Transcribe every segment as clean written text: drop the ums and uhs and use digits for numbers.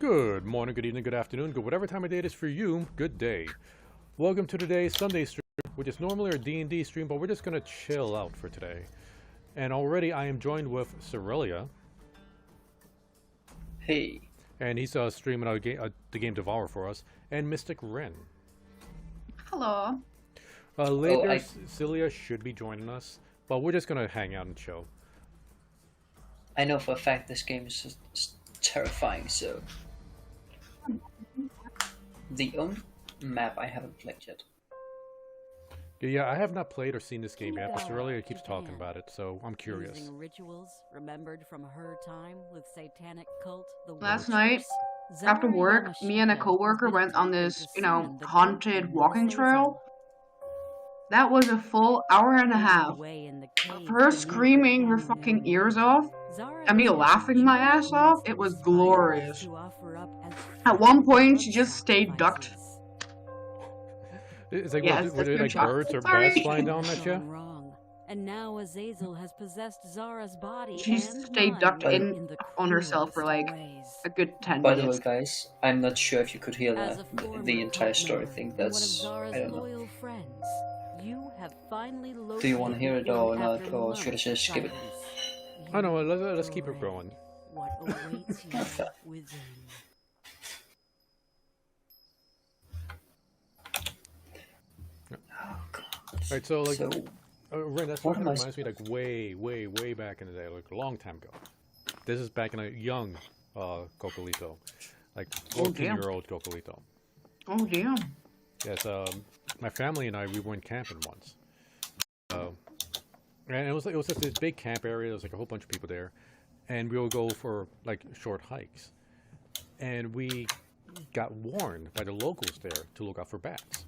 Good morning, good evening, good afternoon, good whatever time of day it is for you, good day. Welcome to today's Sunday stream, which is normally our D&D stream, but we're just going to chill out for today. And already I am joined with Cerelia. Hey. And he's streaming the game Devour for us. And Mystic Ren. Hello. Later, Celia should be joining us, but we're just going to hang out and chill. I know for a fact this game is just terrifying, so... The only map I haven't played yet. Yeah, I have not played or seen this game yet, but Cerelia keeps talking about it, so I'm curious. Using rituals remembered from her time with satanic cult. Last night, after work, me and a coworker went on this, haunted walking trail. That was a full hour and a half. Her screaming her fucking ears off, and me laughing my ass off, it was glorious. At one point, she just stayed ducked. It's like, were there like birds or bats flying down at you? And now Azazel has possessed Zara's body. She stayed ducked on herself for like a good 10 minutes. By the way, guys, I'm not sure if you could hear the entire story thing. That's, I don't know. Do you want to hear it or not, or should I just skip it? I know, let's keep it going. What awaits you within. Oh, God. Alright, so like, Ren, that's what reminds me like way back in the day, like a long time ago. This is back in a young Cocolito, like 14-year-old Cocolito. Oh damn. Yes, my family and we went camping once. And it was just this big camp area. There was like a whole bunch of people there, and we would go for like short hikes. And we got warned by the locals there to look out for bats.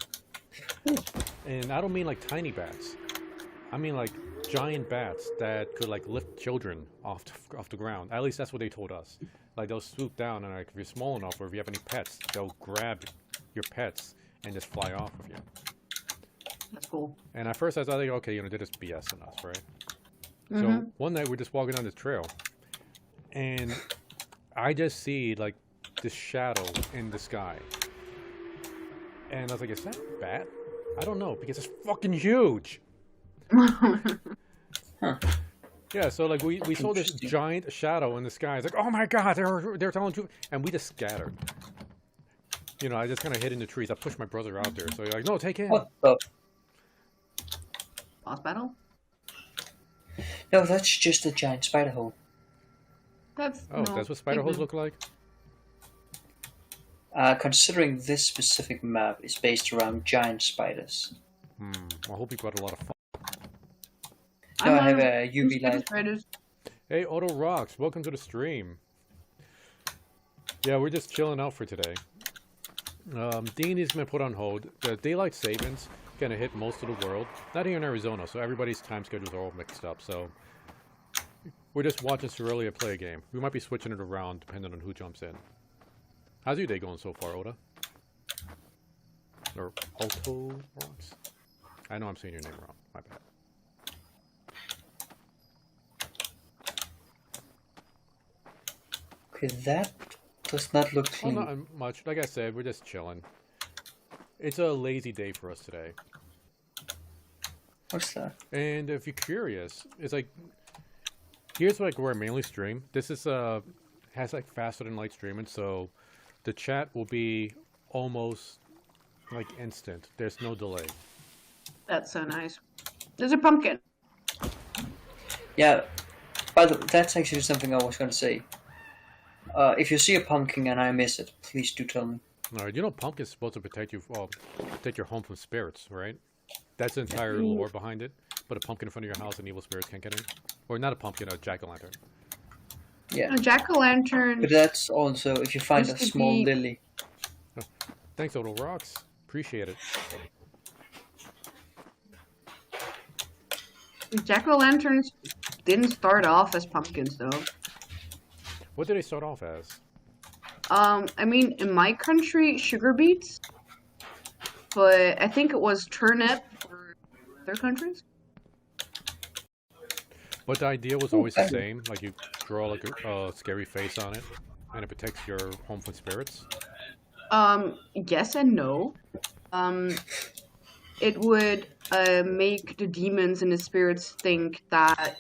And I don't mean like tiny bats. I mean like giant bats that could like lift children off the ground. At least that's what they told us. Like they'll swoop down, and like if you're small enough, or if you have any pets, they'll grab your pets and just fly off of you. That's cool. And at first I thought, like, okay, they're just BSing us, right? So one night we're just walking down this trail, and I just see like this shadow in the sky. And I was like, is that a bat? I don't know, because it's fucking huge. Huh. Yeah, so like we saw this giant shadow in the sky. It's like, oh my god, they're telling you, and we just scattered. You know, I just kind of hid in the trees. I pushed my brother out there, so you're like, no, take him. What the? Boss battle? No, that's just a giant spider hole. That's what spider holes look like? Considering this specific map is based around giant spiders. I hope you got a lot of fun. No, I have a UV light. Hey, Auto Rocks, welcome to the stream. Yeah, we're just chilling out for today. D&D's gonna put on hold. The daylight savings gonna hit most of the world. Not here in Arizona, so everybody's time schedules are all mixed up. So we're just watching Cerelia play a game. We might be switching it around depending on who jumps in. How's your day going so far, Oda? Or Auto Rocks? I know I'm saying your name wrong. My bad. Okay, that does not look clean. Well, not much. Like I said, we're just chilling. It's a lazy day for us today. What's that? And if you're curious, it's like, here's like where I mainly stream. This is has like faster than light streaming, so the chat will be almost like instant. There's no delay. That's so nice. There's a pumpkin. Yeah, by the way, that's actually something I was going to say. If you see a pumpkin and I miss it, please do tell me. Alright, you know pumpkin's supposed to protect you, protect your home from spirits, right? That's the entire lore behind it. Put a pumpkin in front of your house and evil spirits can't get in. Or not a pumpkin, a jack-o'-lantern. Yeah. A jack-o'-lantern. But that's also if you find a small lily. Oh, thanks, Auto Rocks. Appreciate it. Jack-o'-lanterns didn't start off as pumpkins, though. What did they start off as? I mean, in my country, sugar beets. But I think it was turnip for other countries. But the idea was always the same, like you draw like a scary face on it. and it protects your home from spirits? Yes and no. Um, it would make the demons and the spirits think that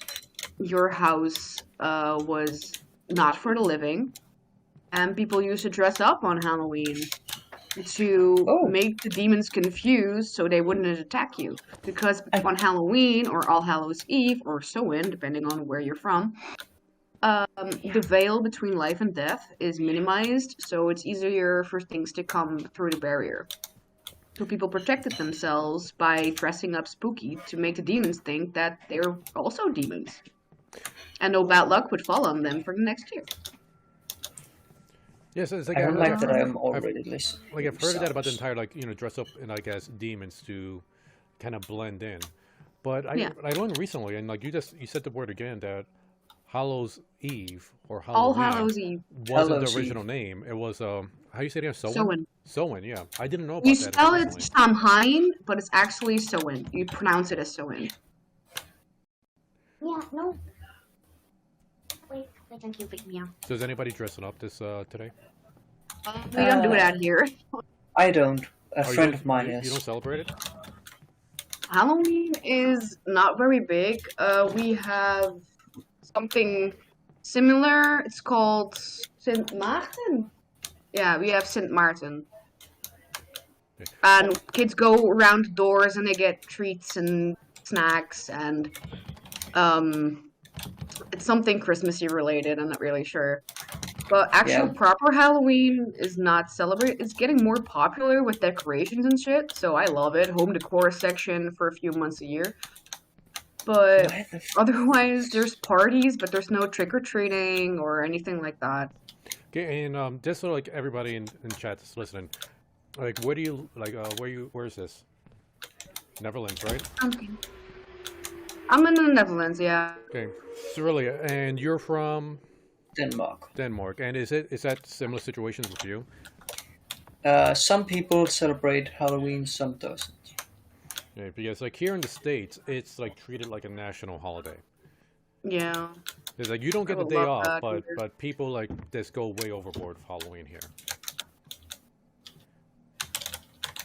your house was not for the living, and people used to dress up on Halloween to Oh, make the demons confused so they wouldn't attack you. Because I, on Halloween or All Hallows Eve or Samhain, depending on where you're from, the veil between life and death is minimized, so it's easier for things to come through the barrier. So people protected themselves by dressing up spooky to make the demons think that they're also demons. And no bad luck would fall on them for the next year. Yes, it's like I don't like that I am I've, already listening. like I've heard that about the Sounds. entire like dress up and like as demons to kind of blend in. But Yeah. I learned recently, and like you said the word again that Hallows Eve or All Halloween Hallows Eve. wasn't the Hallows original Eve. name. It was how you say it? Sowen. Samhain. Sowen. Yeah, I didn't know You about that until spell it recently. Samhain, but it's actually Samhain. You pronounce it as Samhain. Yeah, no. Wait, don't you pick me up. So is anybody dressing up this today? We don't do that here. I don't. A Oh, friend of mine you is. don't celebrate it? Halloween is not very big. We have something similar. It's called St. Martin. Yeah, we have St. Martin. Okay. And kids go around the doors and they get treats and snacks and it's something Christmassy related, I'm not really sure. But actual Yeah. proper Halloween is not celebrated. It's getting more popular with decorations and shit, so I love it. Home decor section for a few months a year. But Why the f- otherwise, there's parties, but there's no trick-or-treating or anything like that. Okay, and just so like everybody in chat that's listening, like where do you like where is this? Netherlands, right? Okay. I'm in the Netherlands, yeah. Okay, Cerelia, and you're from Denmark. Denmark, and is that similar situations with you? Some people celebrate Halloween, some doesn't. Yeah, because like here in the States, it's like treated like a national holiday. Yeah. It's like you don't get I the would day love off, that but here. people like this go way overboard for Halloween here.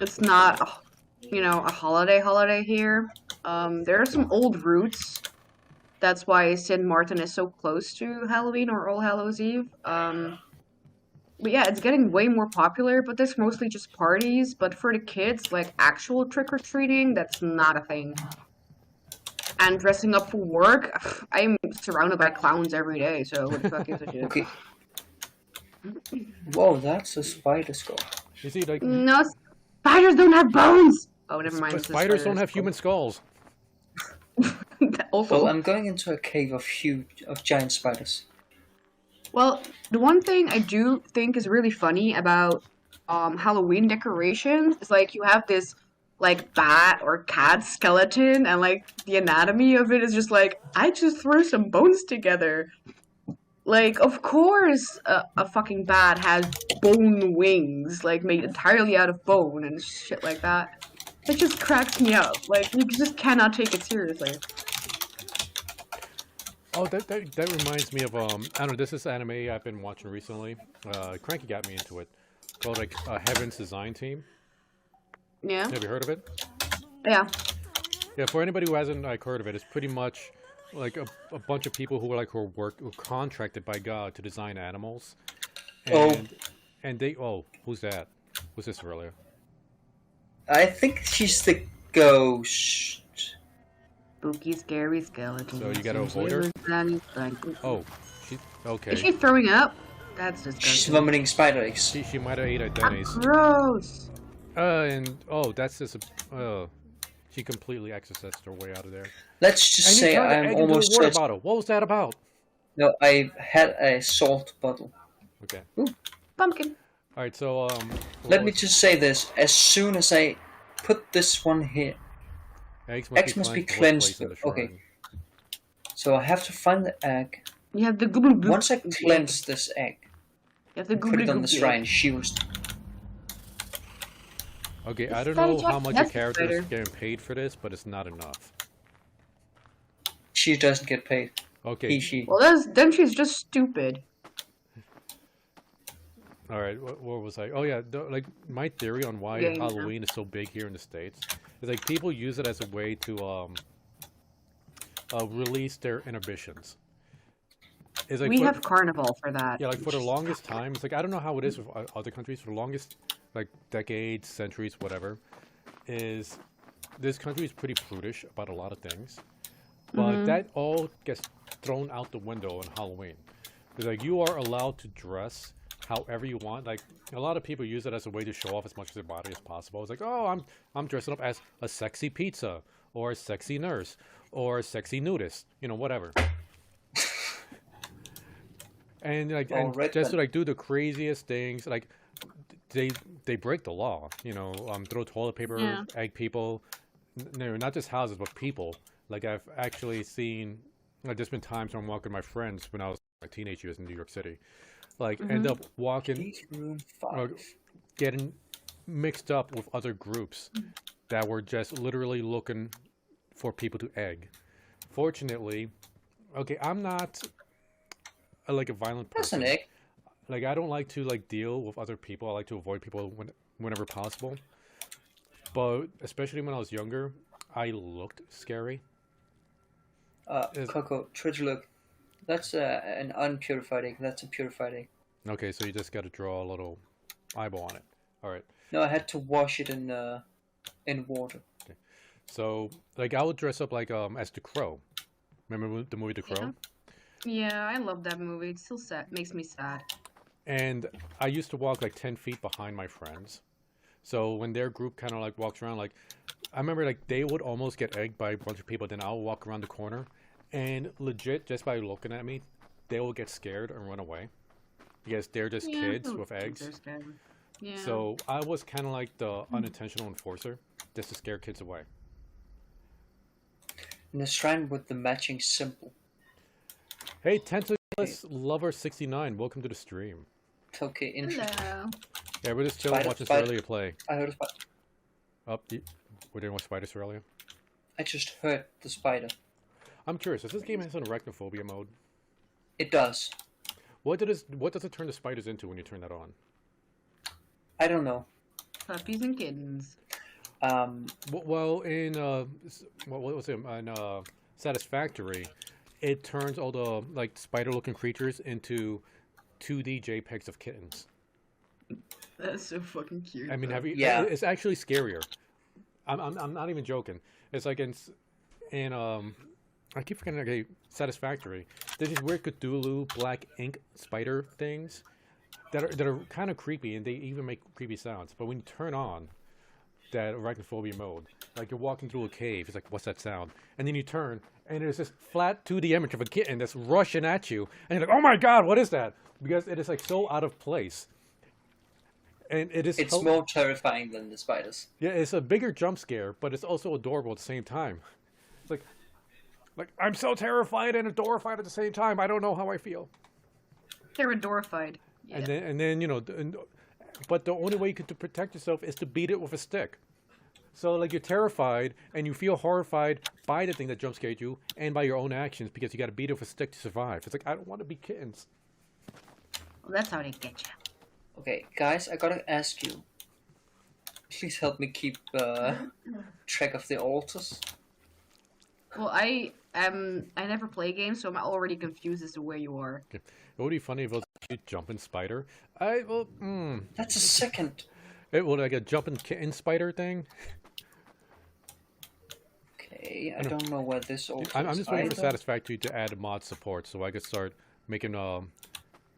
It's not, a holiday here. There are some old roots. That's why St. Martin is so close to Halloween or All Hallows Eve. But yeah, it's getting way more popular, but there's mostly just parties. But for the kids, like actual trick-or-treating, that's not a thing. And dressing up for work, I'm surrounded by clowns every day, so what the fuck is it? Okay. Whoa, that's a spider skull. You see, like No, spiders don't have bones! Oh, never mind. but it's a spiders don't spider's have human skulls. also, Well, I'm going into a cave of giant spiders. well, the one thing I do think is really funny about Halloween decorations is like you have this like bat or cat skeleton and like the anatomy of it is just like I just threw some bones together. Like, of course, a fucking bat has bone wings, like made entirely out of bone and shit like that. It just cracks me up. Like, you just cannot take it seriously. Oh, that reminds me of I don't know. This is anime I've been watching recently. Cranky got me into it. Called like Heaven's Design Team. Yeah, Have you heard of it? yeah. Yeah, for anybody who hasn't like heard of it, it's pretty much like a bunch of people who are contracted by God to design animals. And, and they who's that? Who's this earlier? I think she's the ghost. Spooky, scary skeleton. So you gotta avoid her? Oh, she okay. Is she throwing up? That's She's disgusting. vomiting spider eggs. She might have ate at Denny's. Gross. And that's just she completely exorcised her way out of there. Let's just And you say turned the I'm egg into a almost water certain. bottle. What was that about? No, I had a salt bottle. Okay. Pumpkin. All right. So Let me just say this. As soon as I put this one here, eggs eggs must be cleansed cleansed. before placed in the Okay. shrine. so I have to find the egg. You have the goobly goop. Once I cleanse this egg, You have the put it on the goobly shrine, she was. Okay, I It's don't very know how much a That's character is better. getting paid for this, but it's not enough. She doesn't get paid. Okay, He, she. Well, then she's just stupid. All right, what was I? Oh yeah, like my theory on why Yeah, yeah. Halloween is so big here in the States is like people use it as a way to release their inhibitions. It's like We have Carnival for that. yeah, like for the longest time, it's like I don't know how it is with other countries. For the longest, like decades, centuries, whatever, is this country is pretty prudish about a lot of things, but that all gets thrown out the window on Halloween. It's like you are allowed to dress however you want. Like a lot of people use it as a way to show off as much of their body as possible. It's like, oh, I'm dressing up as a sexy pizza or a sexy nurse or a sexy nudist, you know, whatever. And like and Alright just to then. like do the craziest things, like they break the law, you know, throw toilet paper, Yeah. egg people, no, not just houses but people. Like I've actually seen, like there's been times when I'm walking with my friends when I was my teenage years in New York City, like end up walking Please, room or 5. getting mixed up with other groups that were just literally looking for people to egg. Fortunately, okay, I'm not like a violent That's an person. egg. Like I don't like to like deal with other people. I like to avoid people whenever possible. But especially when I was younger, I looked scary. Is- Coco, try to look. That's an unpurified egg. That's a purified egg. Okay, so you just got to draw a little eyeball on it. All right. No, I had to wash it in water. So like I would dress up like as the Crow. Remember the movie The Crow? Yeah, I love that movie. It still sad. Makes me sad. And I used to walk like 10 feet behind my friends. So when their group kind of like walks around, like I remember like they would almost get egged by a bunch of people. Then I'll walk around the corner, and legit just by looking at me, they will get scared and run away because they're just Yeah, kids little with kids eggs. are scary. Yeah. So I was kind of like the unintentional enforcer, just to scare kids away. And a shrine with the matching symbol. Hey, Tentaclus Lover 69, welcome to the stream. Okay, interesting. Hello. Yeah, we're just chilling, Spider- watching spider- Australia play. I heard a spider. Up, we're doing with Spiders earlier. I just heard the spider. I'm curious, does this game has an arachnophobia mode? It does. What does it turn the spiders into when you turn that on? I don't know. Puppies and kittens. Well, in what was it? In Satisfactory, it turns all the like spider-looking creatures into 2D JPEGs of kittens. That's so fucking cute. I mean, have you? Yeah. It's actually scarier. I'm not even joking. It's like in I keep forgetting. Okay, Satisfactory. There's these weird Cthulhu black ink spider things that are kind of creepy, and they even make creepy sounds. But when you turn on that arachnophobia mode, like you're walking through a cave, it's like, what's that sound? And then you turn, and there's this flat 2D image of a kitten that's rushing at you, and you're like, oh my god, what is that? Because it is like so out of place. And it is It's more terrifying than the spiders. yeah, it's a bigger jump scare, but it's also adorable at the same time. It's like I'm so terrified and adorified at the same time. I don't know how I feel. They're adorified. Yeah. And then you know, but the only way you can to protect yourself is to beat it with a stick. So like you're terrified and you feel horrified by the thing that jump scared you and by your own actions because you got to beat it with a stick to survive. It's like I don't want to be kittens. Well, that's how they get you. Okay, guys, I gotta ask you. Please help me keep track of the altars. Well, I never play games, so I'm already confused as to where you are. Okay. It would be funny if it was a jumping spider. That's a second. It would like a jumping kitten spider thing. Okay, I don't know where this altar I'm is just waiting for either. Satisfactory to add mod support so I could start making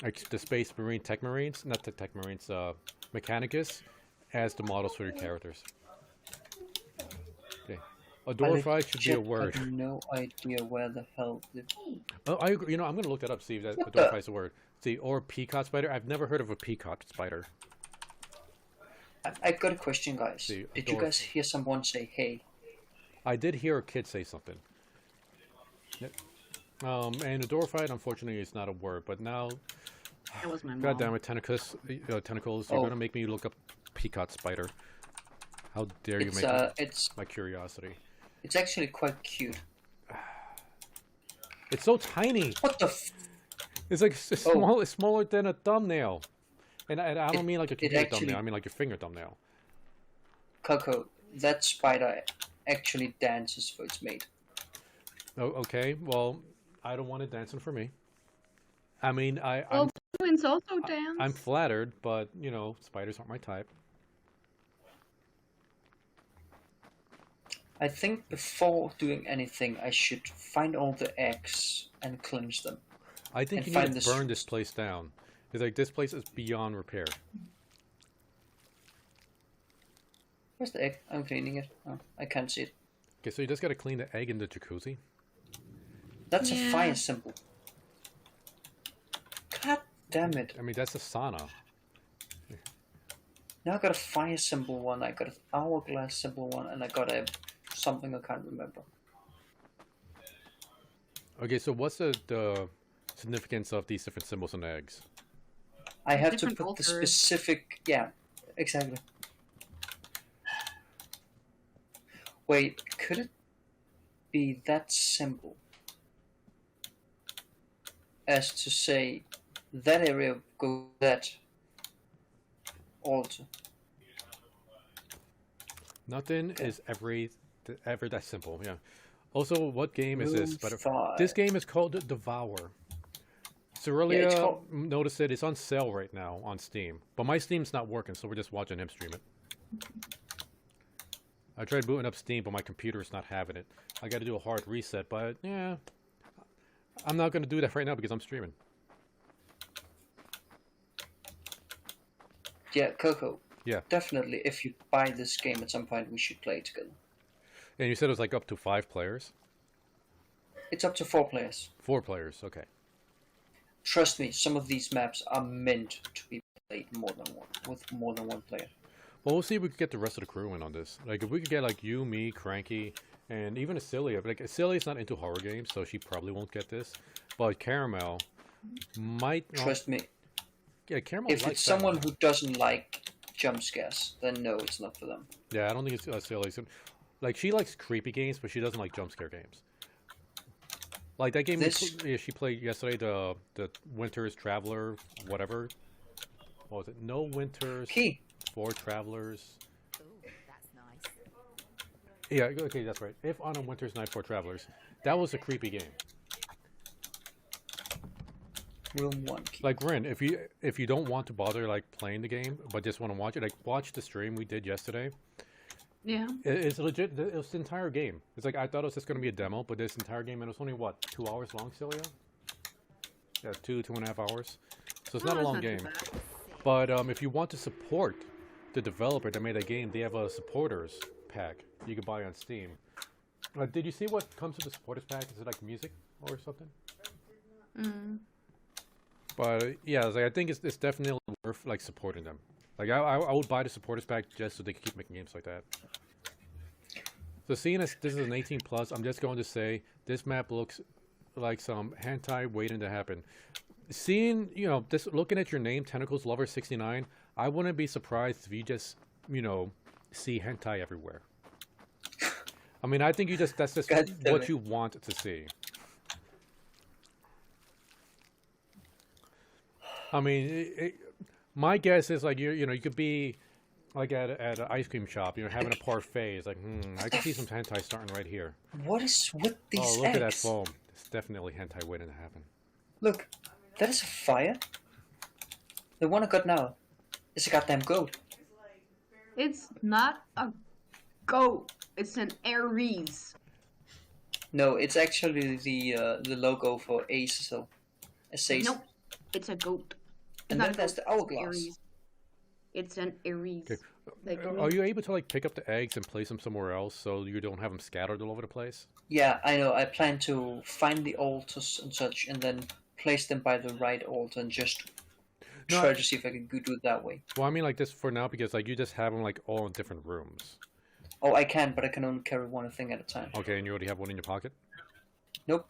like the Space Marine Tech Marines, not the Tech Marines, Mechanicus, as the models for your characters. Okay, adorified should be a legit word. have no idea where the hell the... Oh, I agree. You know, I'm gonna look that up. See if that What adorified is a word. See, or peacock spider. I've never heard of a peacock spider. I got a question, guys. See, Did you guys hear someone say hey? I did hear a kid say something. Yep. And adorified, unfortunately, is not a word. But now, That was my mom. God damn it, tentacles! You're Oh. gonna make me look up peacock spider. How dare you It's make it's my curiosity? it's actually quite cute. It's so tiny. What the f... It's like it's Oh. small. It's smaller than a thumbnail. And I don't mean like a it computer actually, thumbnail. I mean like your finger thumbnail. Coco, that spider actually dances for its mate. Oh, okay. Well, I don't want it dancing for me. I mean, Well, penguins also I'm dance. flattered, but you know, spiders aren't my type. I think before doing anything, I should find all the eggs and cleanse them, I think and you need find to the burn this sweets. place down. It's like this place is beyond repair. Where's the egg? I'm cleaning it. Oh, I can't see it. Okay, so you just gotta clean the egg in the jacuzzi. That's a Yeah. fire symbol. God damn it. I mean, that's a sauna. Now I got a fire symbol one, I got an hourglass symbol one, and I got a something I can't remember. Okay, so what's the significance of these different symbols and eggs? I have to Different put the cultures. specific. Yeah, exactly. Wait, could it be that simple as to say that area go that altar? Nothing is ever that simple. Yeah. Also, what game is this? Room But five. this game is called Devour. Yeah, it's Cerelia called- noticed it. It's on sale right now on Steam, but my Steam's not working, so we're just watching him stream it. I tried booting up Steam, but my computer's not having it. I got to do a hard reset, but yeah, I'm not going to do that right now because I'm streaming. Yeah, Coco. Yeah. Definitely, if you buy this game at some point, we should play it together. And you said it was like up to 5 players? It's up to 4 players. 4 players, okay. Trust me, some of these maps are meant to be played more than one, with more than one player. Well, we'll see if we can get the rest of the crew in on this. Like, if we could get, like, you, me, Cranky, and even Acelia. But, like, Acelia's not into horror games, so she probably won't get this. But Caramel might... well, Trust me, yeah, Caramel if likes it's that someone one. who doesn't like jump scares, then no, it's not for them. Yeah, I don't think it's Acelia's... Like, she likes creepy games, but she doesn't like jump scare games. Like, that game she played yesterday, the Winter's Traveler, whatever. What was it? No Winters... Key. 4 Travelers. Ooh, that's nice. Yeah, okay, that's right. If on a Winter's Night 4 Travelers. That was a creepy game. Room 1 key. Like, Rin, if you don't want to bother, like, playing the game, but just want to watch it, like, watch the stream we did yesterday. Yeah. It's legit, it was the entire game. It's like, I thought it was just going to be a demo, but this entire game, and it was only, what, 2 hours long, Celia? Yeah, 2.5 hours. So it's not a Oh, long that's game. not too bad. But if you want to support the developer that made the game, they have a supporters pack you can buy on Steam. Did you see what comes with the supporters pack? Is it like music or something? Mm. But yeah, I think it's definitely worth like supporting them. Like I would buy the supporters pack just so they can keep making games like that. So seeing as this is an 18 plus, I'm just going to say this map looks like some hentai waiting to happen. Seeing, you know, just looking at your name, Tentacles Lover 69, I wouldn't be surprised if you just, you know, see hentai everywhere. I mean, I think that's just God damn what it. you want to see. I mean, my guess is like you know, you could be like at an ice cream shop, you know, having a parfait. It's like, I can see some hentai starting right here. What is with these Oh, look eggs? at that foam. It's definitely hentai waiting to happen. Look, that is a fire. The one I got now is a goddamn goat. It's not a goat. It's an Aries. No, it's actually the logo for Azazel. Azazel. Nope. It's a goat. It's And not then a there's goat, the it's hourglass. Aries. It's an Aries. Okay. Like, Are you able to like pick up the eggs and place them somewhere else so you don't have them scattered all over the place? Yeah, I know. I plan to find the altars and such, and then place them by the right altar and just No, try to see if I can do it that way. Well, I mean like this for now because like you just have them like all in different rooms. Oh, I can, but I can only carry one thing at a time. Okay, and you already have one in your pocket? Nope.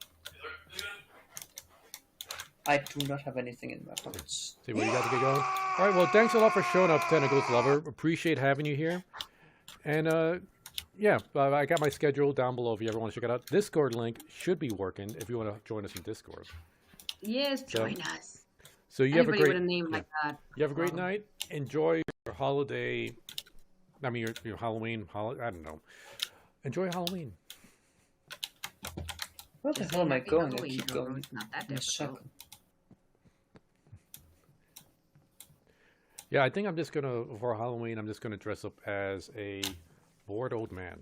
I do not have anything in my pockets. See what you got to get going? All right, well, thanks a lot for showing up, Tentacles Lover. Appreciate having you here. And, yeah, I got my schedule down below if you ever want to check it out. Discord link should be working if you want to join us in Discord. yes, So- join us. So you have a Anybody great with a name yeah. like that. You have a great Um, night. Enjoy your holiday. I mean, your Halloween. I don't know. Enjoy Halloween. Where the Just hell say am I happy going? I Halloween, keep Jojo. going It's not that in a difficult. second. Yeah, I think I'm just gonna for Halloween. I'm just gonna dress up as a bored old man.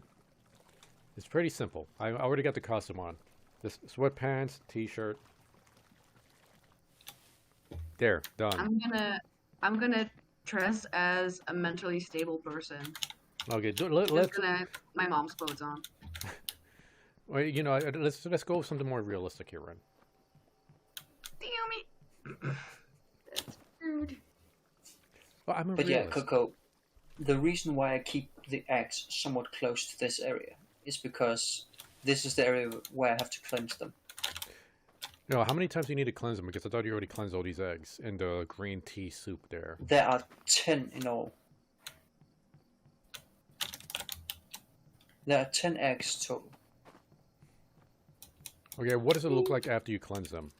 It's pretty simple. I already got the costume on. This sweatpants, t-shirt. There, done. I'm gonna dress as a mentally stable person. Okay, Just gonna my mom's clothes on. well, let's go with something more realistic here, Ren. Damn it! That's rude. Well, I'm a But yeah, realist. Coco, the reason why I keep the eggs somewhat close to this area is because this is the area where I have to cleanse them. No, how many times do you need to cleanse them? Because I thought you already cleansed all these eggs in the green tea soup there. There are 10 in all. There are 10 eggs total. Okay, what does it look like after you cleanse them?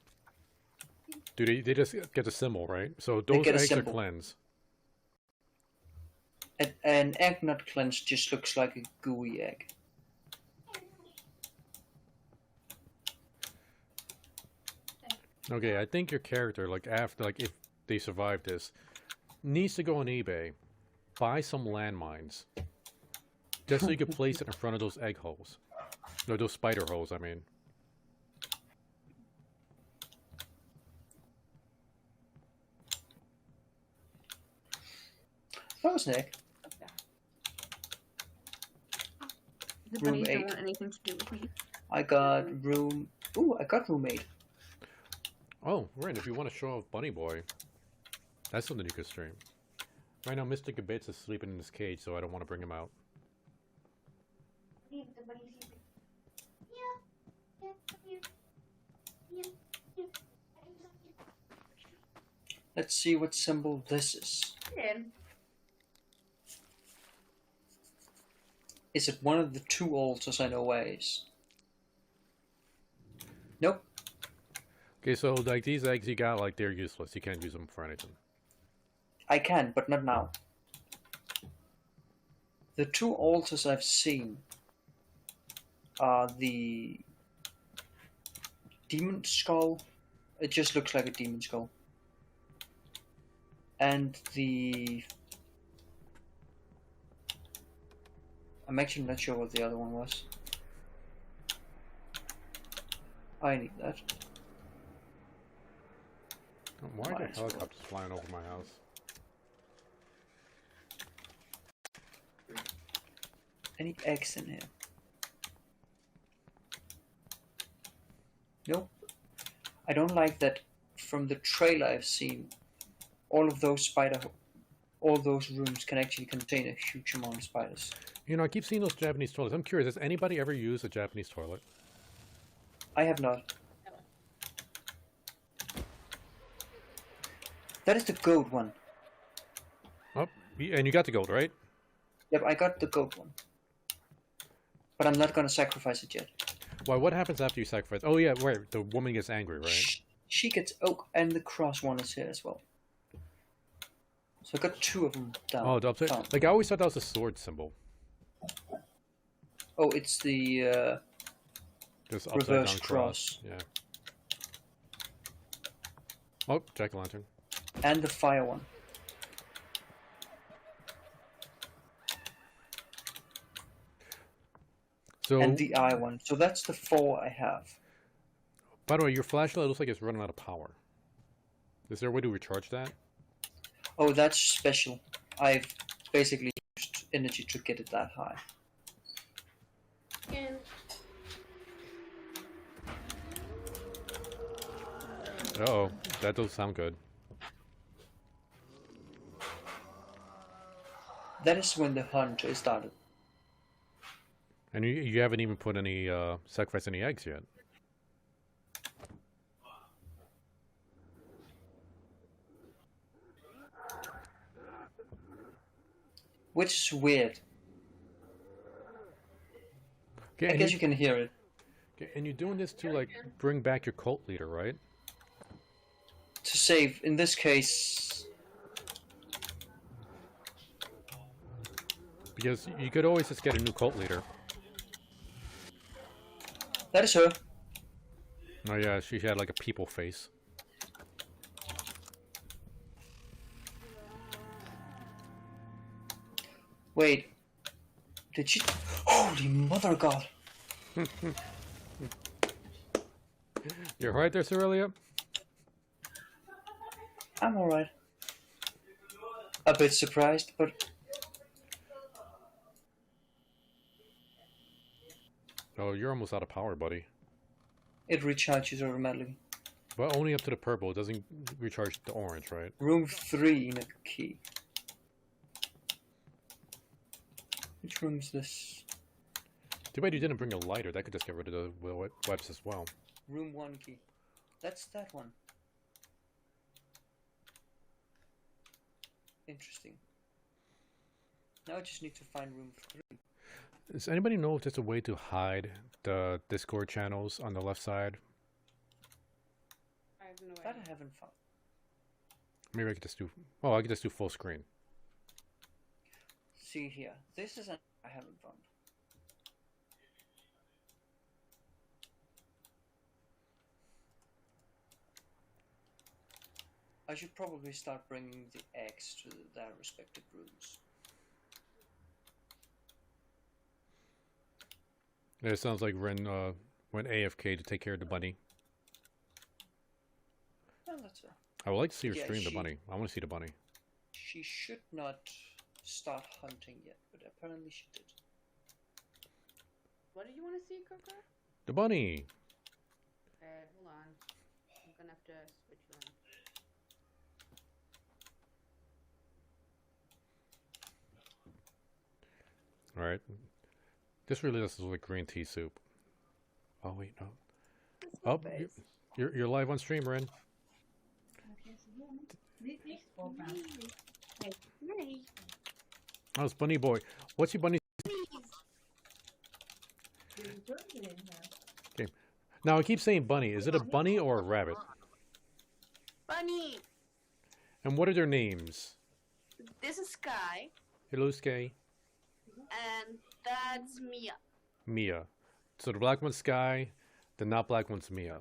Do they just get a symbol, right? So They those get a eggs are symbol. cleansed. An egg not cleansed just looks like a gooey egg. Okay, I think your character, like after, like if they survive this, needs to go on eBay, buy some landmines, just so you can place it in front of those egg holes, no, those spider holes. I mean, That was an egg. The Room bunnies don't 8. want anything to do with me. I got room. Ooh, I got room 8. oh, Ren, if you want to show off Bunny Boy, that's something you could stream. Right now, Mr. Gabitz is sleeping in his cage, so I don't want to bring him out. Leave the bunny sleeping. Yeah. Yeah. Come here. Yeah. Yeah. Let's see what symbol this is. Yeah. Is it one of the 2 altars I know where is? Nope. Okay, so like these eggs you got, like they're useless. You can't use them for anything. I can, but not now. The 2 altars I've seen are the demon skull. It just looks like a demon skull. And the... I'm actually not sure what the other one was. I need that. Why are Might there as well. helicopters flying over my house? Any eggs in here? Nope. I don't like that from the trailer I've seen, all those rooms can actually contain a huge amount of spiders. You know, I keep seeing those Japanese toilets. I'm curious, has anybody ever used a Japanese toilet? I have not. That is the goat one. Oh, and you got the gold, right? Yep, I got the goat one. But I'm not gonna sacrifice it yet. Why, what happens after you sacrifice? Oh yeah, right, the woman gets angry, right? She gets oak, and the cross one is here as well. So I got 2 of them down. Oh, the upside. Found. Like, I always thought that was a sword symbol. Oh, it's the This upside reverse down cross. Yeah. Oh, jack-o'-lantern. And the fire one. So, And the eye one. So that's the 4 I have. by the way, your flashlight looks like it's running out of power. Is there a way to recharge that? Oh, that's special. I've basically used energy to get it that high. And Uh-oh, that does sound good. That is when the hunt is started. And you haven't even put any, sacrificed any eggs yet. Which is weird. Okay, I and guess you can hear it. okay, and you're doing this to, like, bring back your cult leader, right? to save. In this case, Because you could always just get a new cult leader. that is her. Oh yeah, she had like a people face. Wait, did she? Holy mother God! You're right there, Cerelia? I'm alright. A bit surprised, but Oh, you're almost out of power, buddy. it recharges automatically. But only up to the purple. It doesn't recharge the orange, right? Room 3 in a key. Which room is this? Too bad you didn't bring a lighter. That could just get rid of the webs as well. Room 1 key. That's that one. Interesting. Now I just need to find room 3. Does anybody know if there's a way to hide the Discord channels on the left side? I have no That idea. I haven't found. Maybe I could just do... Oh, I could just do full screen. See here. This is an I haven't found. I should probably start bringing the eggs to their respective rooms. Yeah, it sounds like Ren went AFK to take care of the bunny. Well, that's her. I would like to see her Yeah, stream the she- bunny. I want to see the bunny. She should not start hunting yet, but apparently she did. What did you want to see, Coco? The bunny! Hold on. I'm gonna have to switch you on. Alright. This really does look like green tea soup. Oh, wait, no. Oh, you're live on stream, Ren. Oh, it's Bunny Boy. What's your bunny? Okay. Now, I keep saying bunny. Is it a bunny or a rabbit? Bunny, And what are their names? this is Sky, Hello, Sky. and that's Mia. Mia. So the black one's Sky, the not black one's Mia.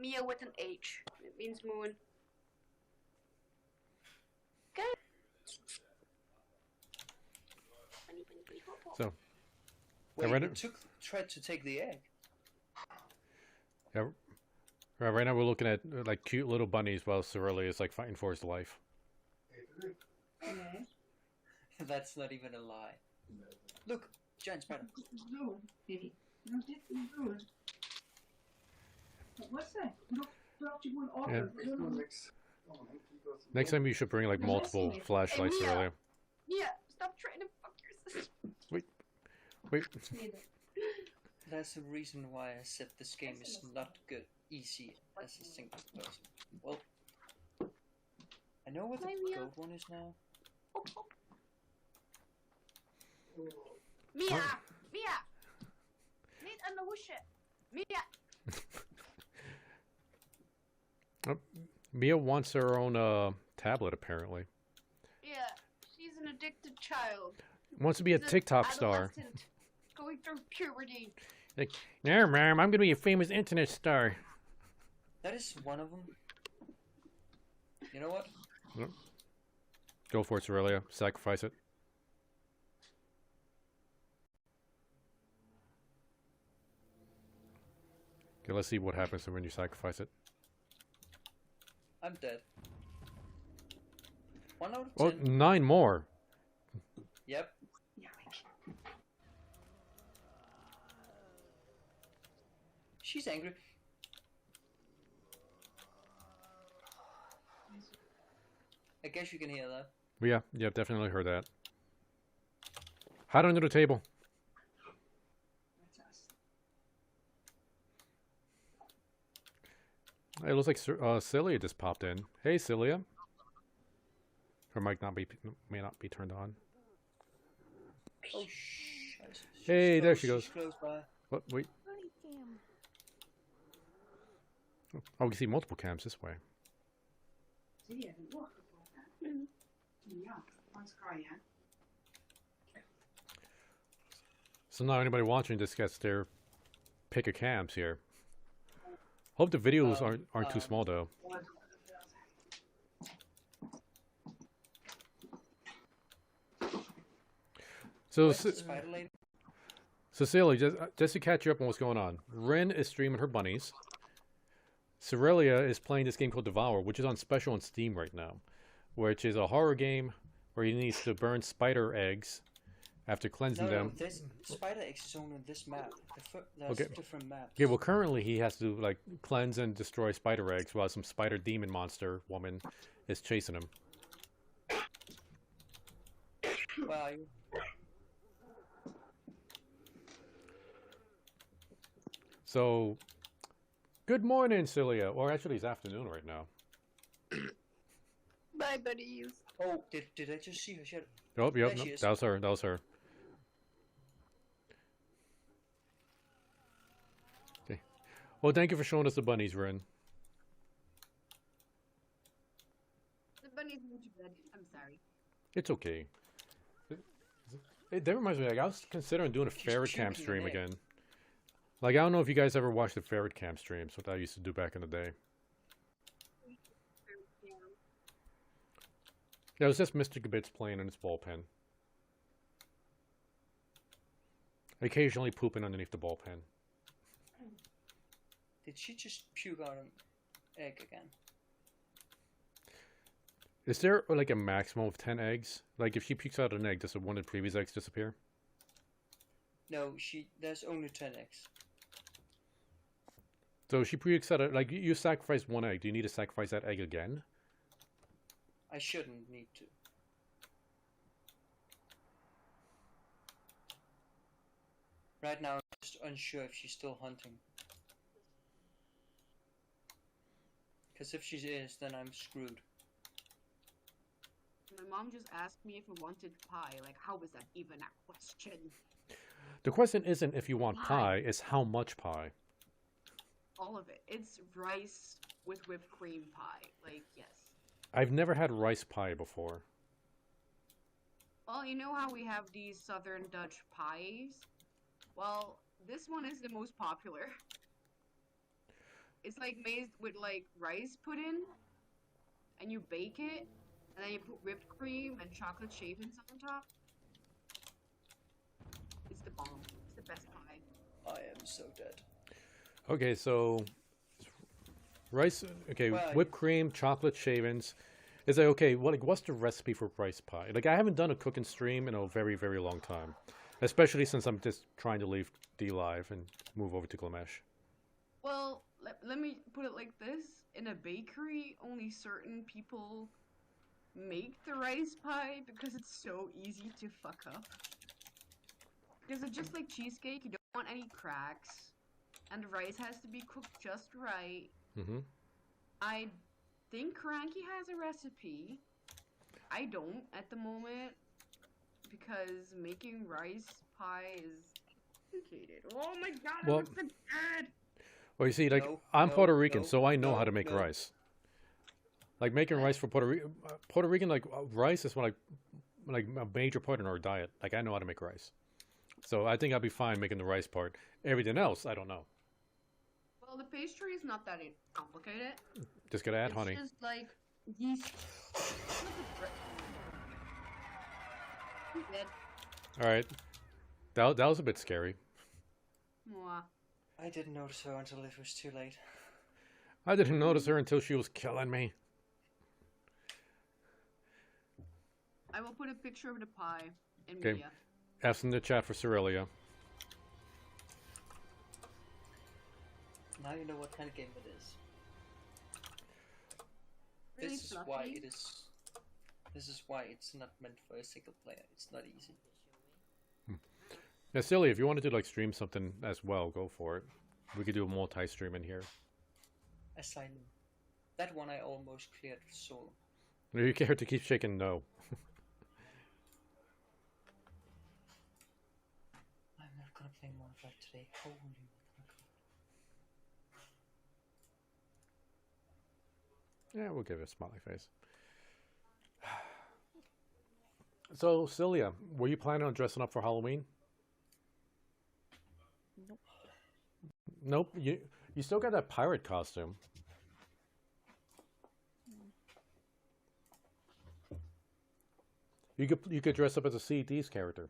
Mia with an H. It means moon. Okay. Bunny, bunny, bunny, hop, hop. So, Wait, read it it. tried to take the egg. Yeah, right now we're looking at like cute little bunnies while Cerelia is like fighting for his life. That's not even a lie. Look, giant spider. What's that? Yeah. Next time you should bring like multiple flashlights, Mia. Cerelia. Mia, stop trying to fuck your sister. Wait, That's the reason why I said this game is not good, easy as a single person. Well, I know what the Hi, Mia. gold one is now. Hop, hop. Mia! Mia! Niet aan de hoesje! Mia! Mia wants her own tablet apparently. Yeah, she's an addicted child. Wants to be a She's an TikTok star. adolescent going through puberty. Like, no, ma'am, I'm gonna be a famous internet star. That is one of them. You know what? Go for it, Cerelia. Sacrifice it. Okay, let's see what happens when you sacrifice it. I'm dead. 1 out of Oh, 10. 9 more. Yep. She's angry. I guess you can hear that. Yeah, definitely heard that. Hide under the table. It looks like Celia just popped in. Hey, Celia. Her mic may not be turned on. Oh, shh. Hey, there she goes. She's close by. What? Wait. Oh, we can see multiple camps this way. So now anybody watching this gets their pick of camps here. Hope the videos aren't too small though. So, Spider lady. Cecilia, just to catch you up on what's going on, Rin is streaming her bunnies. Cerelia is playing this game called Devour, which is on special on Steam right now, which is a horror game where he needs to burn spider eggs after cleansing them. No, this spider eggs is only on this map. There's different maps. Okay, well currently he has to like cleanse and destroy spider eggs while some spider demon monster woman is chasing him. Where are you? So, good morning, Celia. Or actually, it's afternoon right now. Bye, buddies. Oh, did I just see her? Oh, yep, There she is. that was her. That was her. Okay. Well, thank you for showing us the bunnies, Rin. The bunnies went to bed. I'm sorry. It's okay. That reminds me, like, I was considering doing a ferret camp stream again. Like, I don't know if you guys ever watched the ferret camp streams, what I used to do back in the day. Yeah, it was just Mr. Gabitz playing in his ball pen. Occasionally pooping underneath the ball pen. Did she just puke out an egg again? Is there like a maximum of 10 eggs? Like if she pukes out an egg, does one of the previous eggs disappear? No, there's only 10 eggs. So she pukes out like you sacrifice one egg. Do you need to sacrifice that egg again? I shouldn't need to. Right now, I'm just unsure if she's still hunting. Because if she is, then I'm screwed. My mom just asked me if I wanted pie. Like, how is that even a question? The question isn't if you want pie, it's how much pie. All of it. It's rice with whipped cream pie. Like, yes. I've never had rice pie before. Well, you know how we have these Southern Dutch pies? Well, this one is the most popular. It's like made with like rice put in, and you bake it, and then you put whipped cream and chocolate shavings on top. It's the bomb. It's the best pie. I am so dead. Okay, so rice. Okay, whipped cream, chocolate shavings. Is like okay? What's the recipe for rice pie? Like I haven't done a cooking stream in a very very long time, especially since I'm just trying to leave D Live and move over to Glamesh. Well, let me put it like this: in a bakery, only certain people make the rice pie because it's so easy to fuck up. Because it's just like cheesecake, you don't want any cracks, and the rice has to be cooked just right. Mm-hmm. I think Cranky has a recipe. I don't at the moment because making rice pie is complicated. Oh my god, Well, it looks so good! Well, you see, like I'm Puerto Rican, so I know how to make rice. Like making rice for Puerto Rican, like rice is like a major part in our diet. Like I know how to make rice, so I think I'll be fine making the rice part. Everything else, I don't know. Well, the pastry is not that complicated. Just gotta add honey. It's just like yeast. All right, that was a bit scary. Mwah. I didn't notice her until it was too late. I didn't notice her until she was killing me. I will put a picture of the pie in Okay. media. Ask in the chat for Cerelia. Now you know what kind of game it is. Really This is fluffy. why it is. This is why it's not meant for a single player. It's not easy. Yeah, Celia, if you wanted to like stream something as well, go for it. We could do a multi-stream in here. Asylum. That one I almost cleared solo. Do you care to keep shaking? No. I'm not gonna play Modified today. Holy Yeah, we'll give it a smiley face. So, Celia, were you planning on dressing up for Halloween? Nope. Nope. You still got that pirate costume. You could dress up as a CD's character.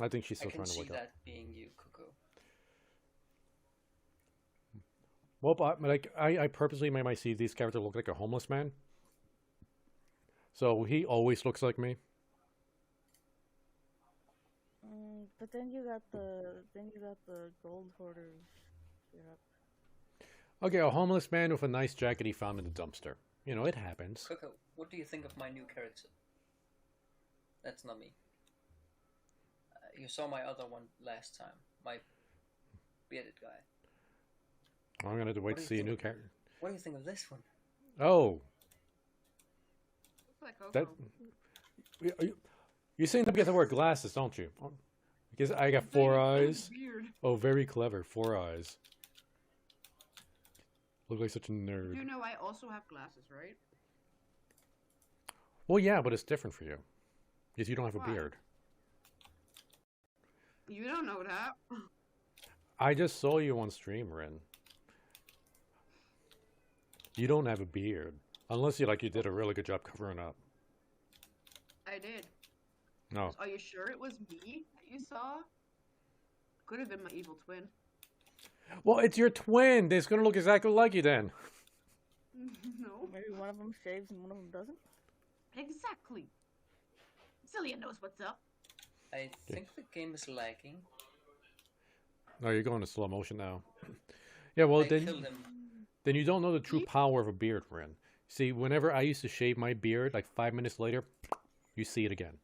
I think she's I still can trying to see wake up. that being you, Coco. Well, but like I purposely made my CD's character look like a homeless man. So he always looks like me. But then you got the gold hoarders. Syrup. Okay, a homeless man with a nice jacket he found in the dumpster. You know, it happens. Coco, what do you think of my new character? That's not me. You saw my other one last time. My bearded guy. I'm gonna have to wait What do to you see a think new of- character. What do you think of this one? Oh, Looks like Coco. that. You seem to get to wear glasses, don't you? Because I got 4 eyes. Weird. Oh, very clever. 4 eyes. Look like such a nerd. You know I also have glasses, right? Well, yeah, but it's different for you. Because you don't have a Why? beard. You don't know that. I just saw you on stream, Rin. You don't have a beard. Unless you did a really good job covering up. I did. No. Are you sure it was me that you saw? Could have been my evil twin. Well, it's your twin. They're gonna look exactly like you then. No. Maybe one of them shaves and one of them doesn't. Exactly. Celia knows what's up. I think the game is lagging. No, you're going to slow motion now. Yeah, well I then killed him. you don't know the true power of a beard, Rin. See, whenever I used to shave my beard, like 5 minutes later, you see it again.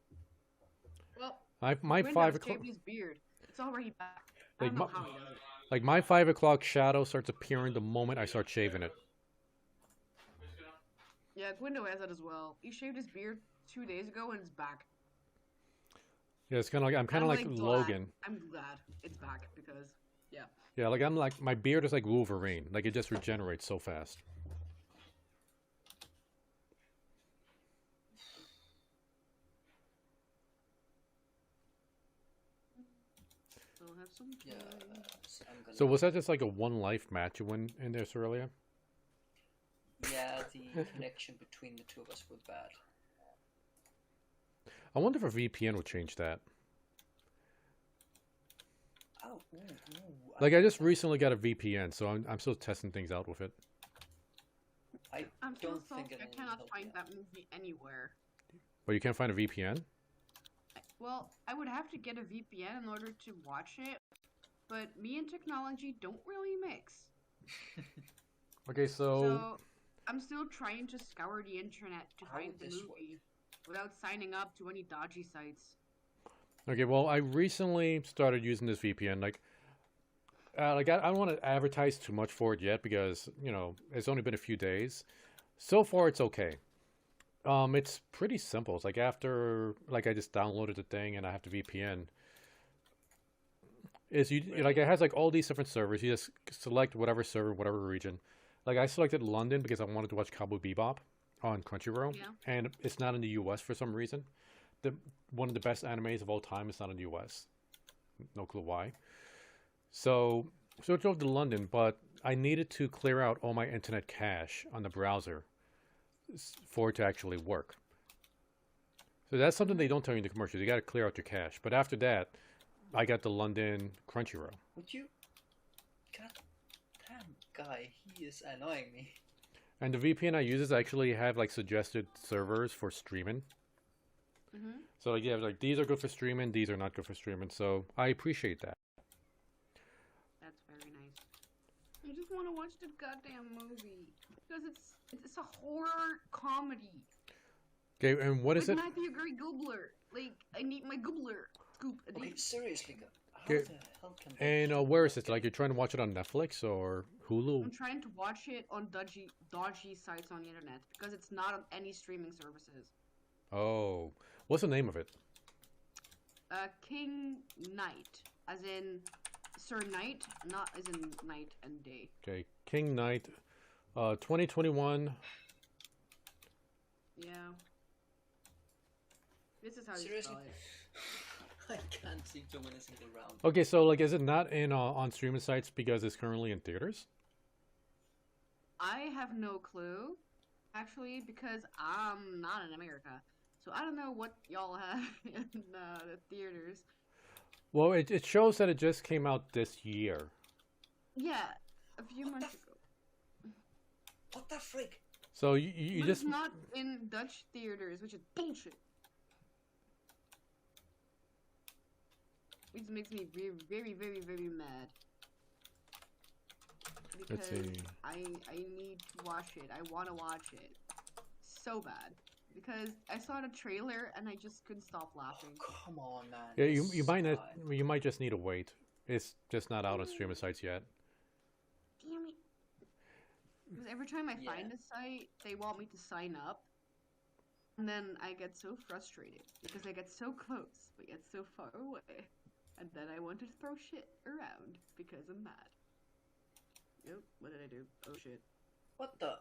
Well, My Windows 5 o'clock, shaved his beard. It's already back. I Like don't know my- how he does it. like my 5 o'clock shadow starts appearing the moment I start shaving it. Yeah, Gwindo has that as well. He shaved his beard 2 days ago and it's back. Yeah, it's kind of like I'm kind of like glad. Logan. I'm glad it's back because, yeah. Yeah, like I'm like my beard is like Wolverine. Like it just regenerates so fast. Still have some Yeah, time. I'm gonna... So was that just like a one life match you went in there, Cerelia? Yeah, the connection between the two of us was bad. I wonder if a VPN would change that. Oh, ooh, Like I just recently got a VPN, so I'm still testing things out with it. I I'm so don't salty. think I it cannot helped find yet. that movie anywhere. But you can't find a VPN? Well, I would have to get a VPN in order to watch it, but me and technology don't really mix. Okay, So I'm still trying to scour the internet to How find would the this movie without signing up to any dodgy sites. Okay, well, I recently started using this VPN. I don't want to advertise too much for it yet because it's only been a few days. So far, it's okay. It's pretty simple. It's like after I just downloaded the thing and I have the VPN. It has like all these different servers. You just select whatever server, whatever region. Like I selected London because I wanted to watch Cowboy Bebop on Crunchyroll, Yeah. and it's not in the U.S. for some reason. One of the best animes of all time is not in the U.S. No clue why. So I drove to London, but I needed to clear out all my internet cache on the browser for it to actually work. So that's something they don't tell you in the commercials. You got to clear out your cache. But after that, I got the London Crunchyroll. Would you? God damn guy, he is annoying me. And the VPN I use actually have like suggested servers for streaming. Mm-hmm. So like, yeah, like these are good for streaming, these are not good for streaming. So I appreciate that. That's very nice. I just want to watch the goddamn movie because it's a horror comedy. Okay, and what is Like it? Matthew Gray Goobler. Like I need my Goobler. Scoop. A Okay, deep. seriously, how Okay, the hell can they... And where is it? Like you're trying to watch it on Netflix or Hulu? I'm trying to watch it on dodgy sites on the internet because it's not on any streaming services. Oh, what's the name of it? King Knight, as in Sir Knight, not as in night and day. Okay, King Knight, 2021. Yeah. This is how you Seriously? spell it. I can't seem to win a single round. Okay, so like, is it not in on streaming sites because it's currently in theaters? I have no clue, actually, because I'm not in America. So I don't know what y'all have in the theaters. Well, it shows that it just came out this year. Yeah, a few months ago. What the freak? So you But just... it's not in Dutch theaters, which is bullshit. Which makes me very, very, very, very mad. Let's Because see. I need to watch it. I want to watch it so bad. Because I saw the trailer and I just couldn't stop laughing. Oh, come on, man. Yeah, you This might not, guy. you might just need to wait. It's just not out on streaming sites yet. Damn it. Because every time I Yeah. find a site, they want me to sign up. And then I get so frustrated. Because I get so close, but yet so far away. And then I want to throw shit around because I'm mad. Yep, what did I do? Oh shit. What the?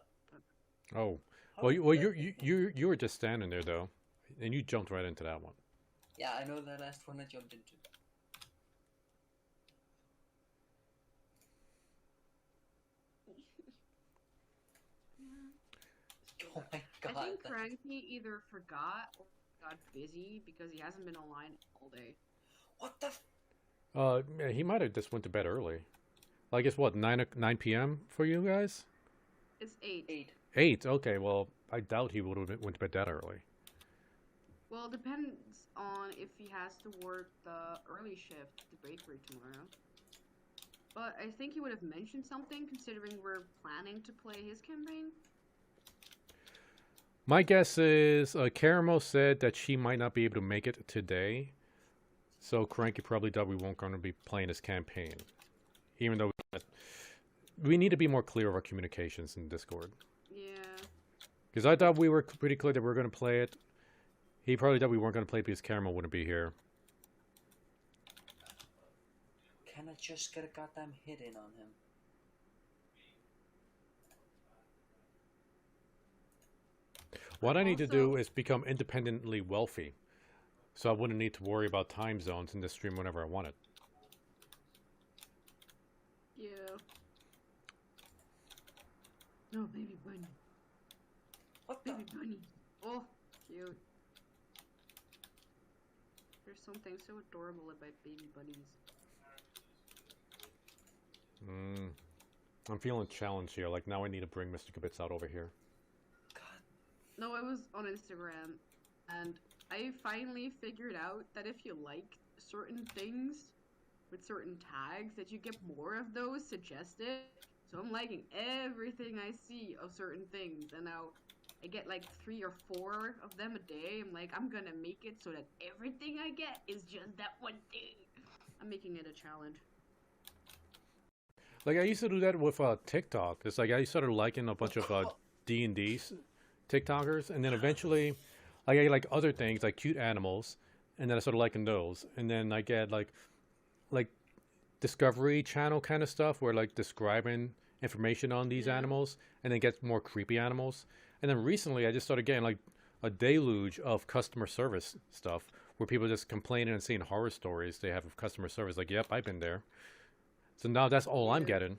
Oh, How well, did well, that- you were just standing there though, and you jumped right into that one. Yeah, I know the last one I jumped into. Oh my god. I think that- Cranky either forgot or got busy because he hasn't been online all day. What the? Yeah, he might have just went to bed early. Like it's what 9 p.m. for you guys? It's 8. 8. 8. Okay, well I doubt he would have went to bed that early. Well, it depends on if he has to work the early shift at the bakery tomorrow. But I think he would have mentioned something considering we're planning to play his campaign. My guess is Caramel said that she might not be able to make it today, so Cranky probably thought we weren't going to be playing his campaign, even though we need to be more clear of our communications in Discord. Yeah. Because I thought we were pretty clear that we were going to play it. He probably thought we weren't going to play it because Caramel wouldn't be here. Can I just get a goddamn hit in on him? What I need to do Also- is become independently wealthy, so I wouldn't need to worry about time zones and just stream whenever I wanted. Yeah. No, baby bunny. What the? Baby bunny. Oh, cute. There's something so adorable about baby bunnies. I'm feeling challenged here. Like now I need to bring Mr. Kibitz out over here. God. No, I was on Instagram, and I finally figured out that if you like certain things with certain tags, that you get more of those suggested. So I'm liking everything I see of certain things, and now I get like 3 or 4 of them a day. I'm like, I'm gonna make it so that everything I get is just that one thing. I'm making it a challenge. Like I used to do that with TikTok. It's like I started liking a bunch of D&D TikTokers, and then eventually I get like other things like cute animals, and then I started liking those, and then I get like Discovery Channel kind of stuff where like describing information on these animals, and then get more creepy animals. And then recently I just started getting like a deluge of customer service stuff where people just complaining and seeing horror stories they have of customer service. Like, yep, I've been there. So now that's all I'm getting.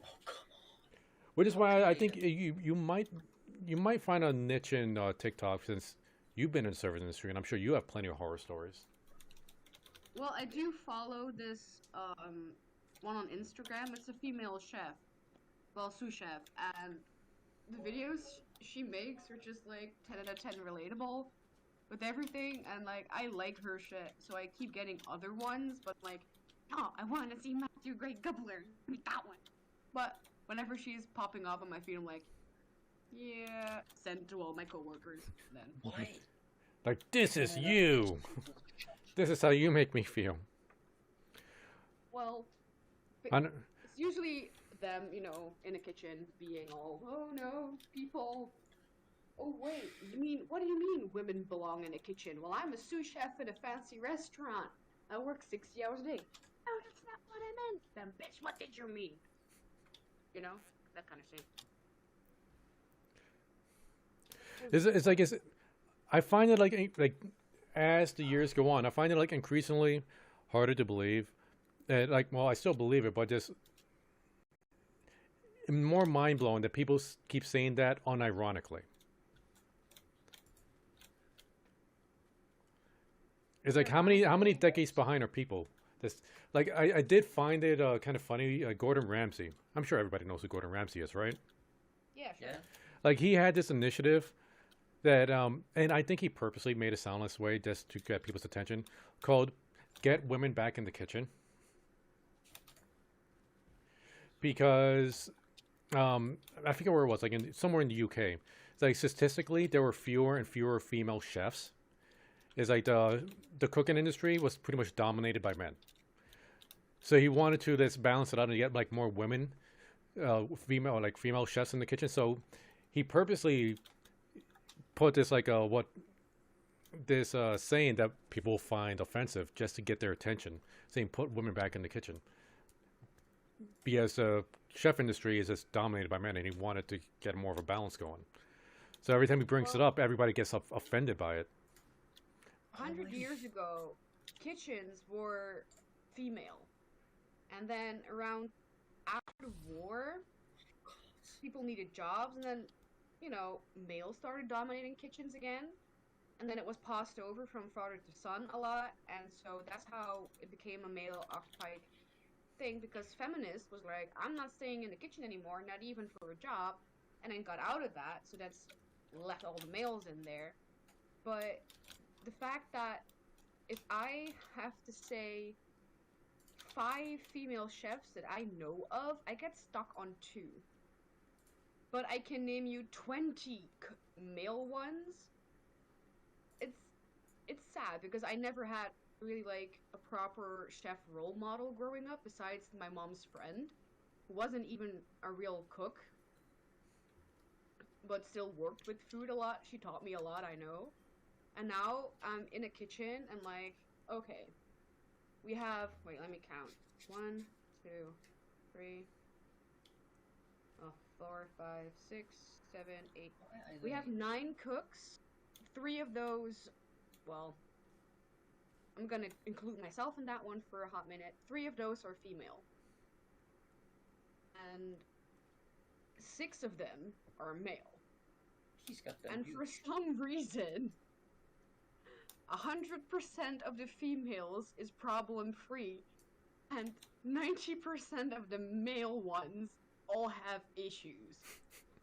Oh, come on. Which is why I think you might find a niche in TikTok, since you've been in the service industry, and I'm sure you have plenty of horror stories. Well, I do follow this one on Instagram. It's a female chef, well, sous chef, and the videos she makes are just like 10 out of 10 relatable with everything, and like I like her shit, so I keep getting other ones, but like, oh, I want to see Matthew Great Gubler, make that one. But whenever she's popping up on my feed, I'm like, yeah, send it to all my coworkers. Then Why? Like, this is you. This is how you make me feel. well, I know, it's usually them, you know, in a kitchen being all, oh no, people. Oh wait, what do you mean women belong in a kitchen? Well, I'm a sous chef at a fancy restaurant. I work 60 hours a day. No, that's not what I meant. Then, bitch, what did you mean? You know, that kind of thing. I find it like as the years go on, I find it like increasingly harder to believe that I still believe it, but just more mind blowing that people keep saying that unironically. It's like how many decades behind are people? This I did find it kind of funny. Gordon Ramsay. I'm sure everybody knows who Gordon Ramsay is, right? Yeah, sure. Yeah. Like he had this initiative that and I think he purposely made it sound this way just to get people's attention, called "Get Women Back in the Kitchen," because I forget where it was, like somewhere in the UK. It's like statistically there were fewer and fewer female chefs. It's like the cooking industry was pretty much dominated by men. So he wanted to just balance it out and get like more women, female chefs in the kitchen. So he purposely put this saying that people find offensive just to get their attention, saying put women back in the kitchen, because the chef industry is just dominated by men, and he wanted to get more of a balance going. So every time he brings it up, everybody gets offended by it. 100 years ago, kitchens were female. And then around after the war, people needed jobs, and then, males started dominating kitchens again. And then it was passed over from father to son a lot, and so that's how it became a male-occupied thing, because feminists was like, I'm not staying in the kitchen anymore, not even for a job, and then got out of that, so that's left all the males in there. But the fact that if I have to say 5 female chefs that I know of, I get stuck on 2. But I can name you 20 male ones. It's sad because I never had really like a proper chef role model growing up besides my mom's friend, who wasn't even a real cook, but still worked with food a lot. She taught me a lot, I know. And now I'm in a kitchen and like, okay, we have, wait, let me count. 1, 2, 3, 4, 5, 6, 7, 8. We have 9 cooks. 3 of those, well, I'm gonna include myself in that one for a hot minute. 3 of those are female. And 6 of them are male. He's got them And huge. for some reason, 100% of the females is problem-free, and 90% of the male ones all have issues.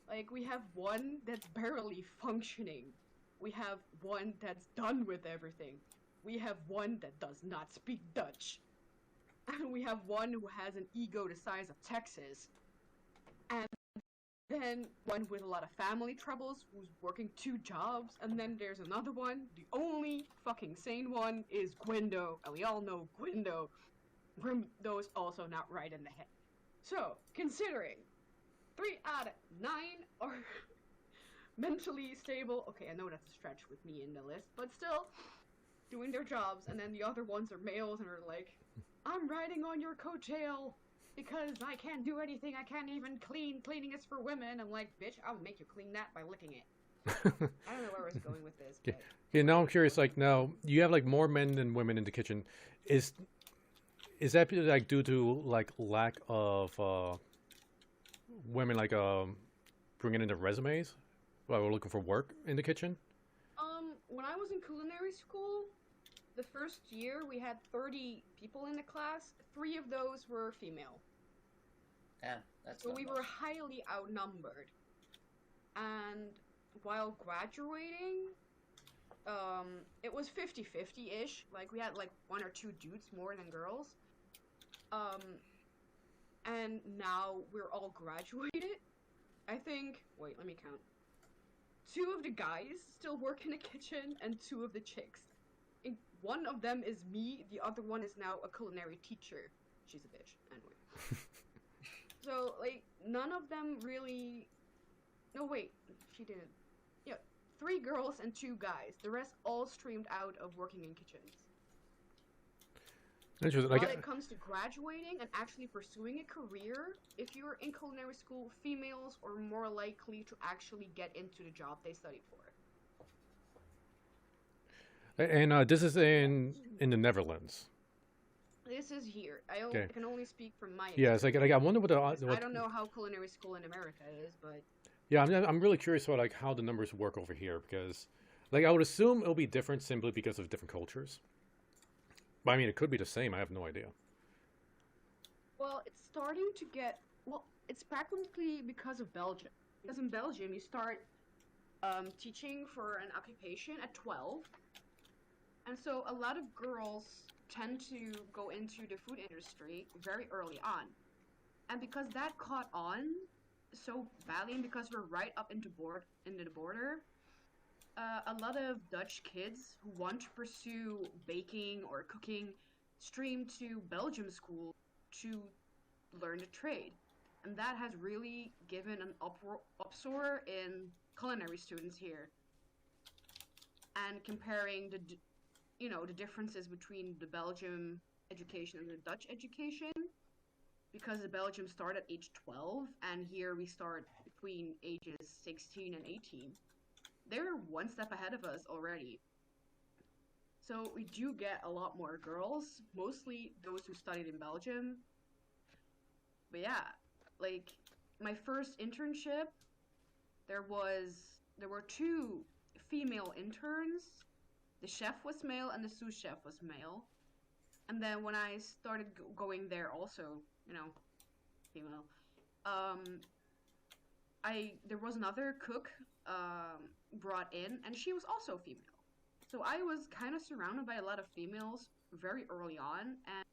Like, we have one that's barely functioning. We have one that's done with everything. We have one that does not speak Dutch. And we have one who has an ego the size of Texas. And then one with a lot of family troubles who's working 2 jobs. And then there's another one. The only fucking sane one is Gwindo. And we all know Gwindo. Grindo's also not right in the head. So, considering 3 out of 9 are mentally stable. Okay, I know that's a stretch with me in the list, but still doing their jobs, and then the other ones are males and are like, I'm riding on your coattail because I can't do anything, I can't even clean, cleaning is for women. I'm like, bitch, I'll make you clean that by licking it. I don't know where I was going with this, but... Yeah, now I'm curious, like, now, you have, like, more men than women in the kitchen. Is that, like, due to, like, lack of, women, like, bringing in their resumes? While we're looking for work in the kitchen? When I was in culinary school, the first year we had 30 people in the class. 3 of those were female. Yeah, that's so not we much. were highly outnumbered. And while graduating, it was 50-50-ish. Like, we had, like, 1 or 2 dudes more than girls. And now we're all graduated. I think, wait, let me count. 2 of the guys still work in the kitchen, and 2 of the chicks. And one of them is me, the other one is now a culinary teacher. She's a bitch, anyway. So, like, none of them really... No, wait, she didn't. Yeah, 3 girls and 2 guys. The rest all streamed out of working in kitchens. Interesting. When Like, it comes to graduating and actually pursuing a career, if you're in culinary school, females are more likely to actually get into the job they studied for. and this is in the Netherlands. This is here. Okay. I can only speak from my Yeah, it's experience. like I wonder what the I don't know how culinary school in America is, but yeah, I'm really curious about like how the numbers work over here because, like, I would assume it'll be different simply because of different cultures. But I mean, it could be the same. I have no idea. well, it's starting to get well. It's practically because of Belgium. Because in Belgium, you start teaching for an occupation at 12, and so a lot of girls tend to go into the food industry very early on. And because that caught on so badly, and because we're right up into the border, a lot of Dutch kids who want to pursue baking or cooking stream to Belgium school to learn the trade, and that has really given an upsoar in culinary students here. And comparing the differences between the Belgium education and the Dutch education, because the Belgium start at age 12 and here we start between ages 16 and 18. They're one step ahead of us already. So we do get a lot more girls, mostly those who studied in Belgium. But yeah, like my first internship, there were two female interns. The chef was male and the sous chef was male. And then when I started going there also, female, there was another cook brought in, and she was also female. So I was kind of surrounded by a lot of females very early on, and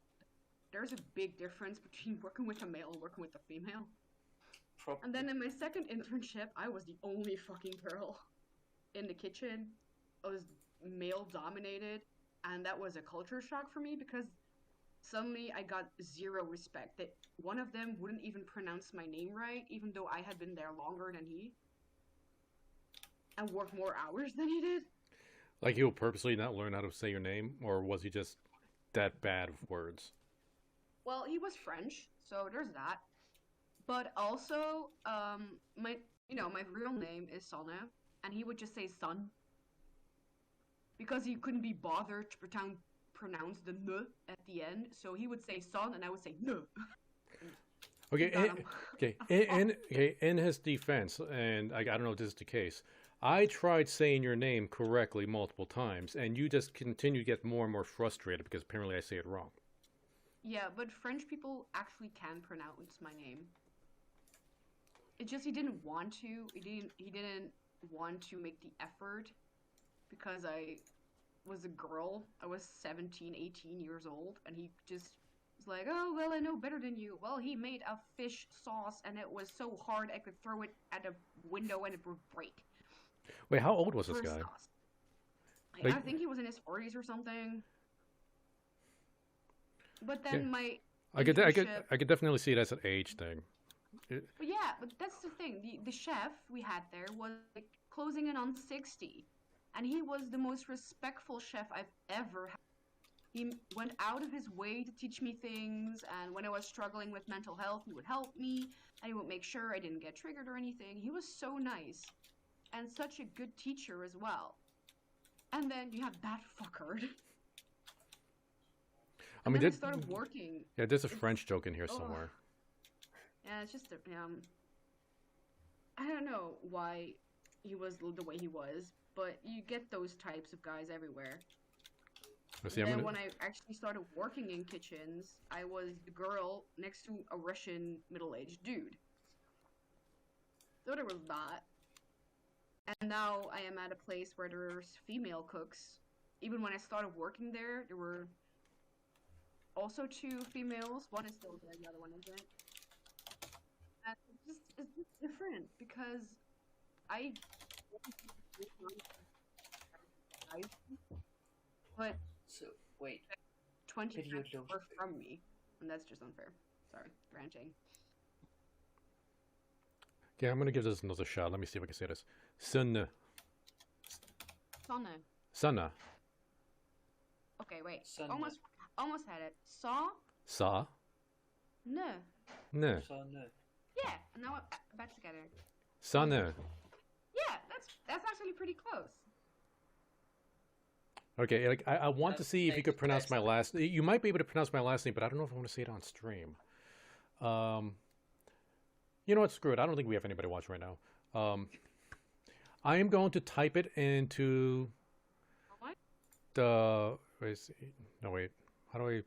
there's a big difference between working with a male and working with a female. And then in my second internship, I was the only fucking girl in the kitchen. I was male dominated, and that was a culture shock for me because suddenly I got zero respect. That one of them wouldn't even pronounce my name right, even though I had been there longer than he and worked more hours than he did. Like he will purposely not learn how to say your name, or was he just that bad with words? Well, he was French, so there's that. But also, my real name is Sana, and he would just say son because he couldn't be bothered to pronounce the n at the end. So he would say son, and I would say no. Okay, in his defense, and I don't know if this is the case, I tried saying your name correctly multiple times, and you just continue to get more and more frustrated because apparently I say it wrong. Yeah, but French people actually can pronounce my name. It's just he didn't want to. He didn't want to make the effort because I was a girl. I was 17, 18 years old, and he just was like, "Oh, well, I know better than you." Well, he made a fish sauce, and it was so hard I could throw it at a window and it would break. Wait, how old was this guy? I think he was in his 40s or something. But then yeah. I could definitely see it as an age thing. But yeah, but that's the thing. The chef we had there was like closing in on 60, and he was the most respectful chef I've ever had. He went out of his way to teach me things, and when I was struggling with mental health, he would help me, and he would make sure I didn't get triggered or anything. He was so nice, and such a good teacher as well. And then you have that fucker. I mean, I started working. Yeah, there's a French joke in here somewhere. Yeah, it's just I don't know why he was the way he was, but you get those types of guys everywhere. Then when I actually started working in kitchens, I was the girl next to a Russian middle-aged dude. So there was that. And now I am at a place where there's female cooks. Even when I started working there were also two females. One is still there, the other one isn't. And it's just different because but so wait, 20 were from me, and that's just unfair. Sorry, ranting. Yeah, I'm gonna give this another shot. Let me see if I can say this. Sana. Sana. Sana. Okay, wait. Sana. Almost almost had it. Saw, Sa. ne. Ne. So no. Yeah, and now I'm back together. Sa ne. Yeah, that's actually pretty close. Okay, like I want to see if you could pronounce my Nice. last. You might be able to pronounce my last name, but I don't know if I want to say it on stream. You know what? Screw it. I don't think we have anybody watching right now. I am going to type it into What? the. No wait. How do I?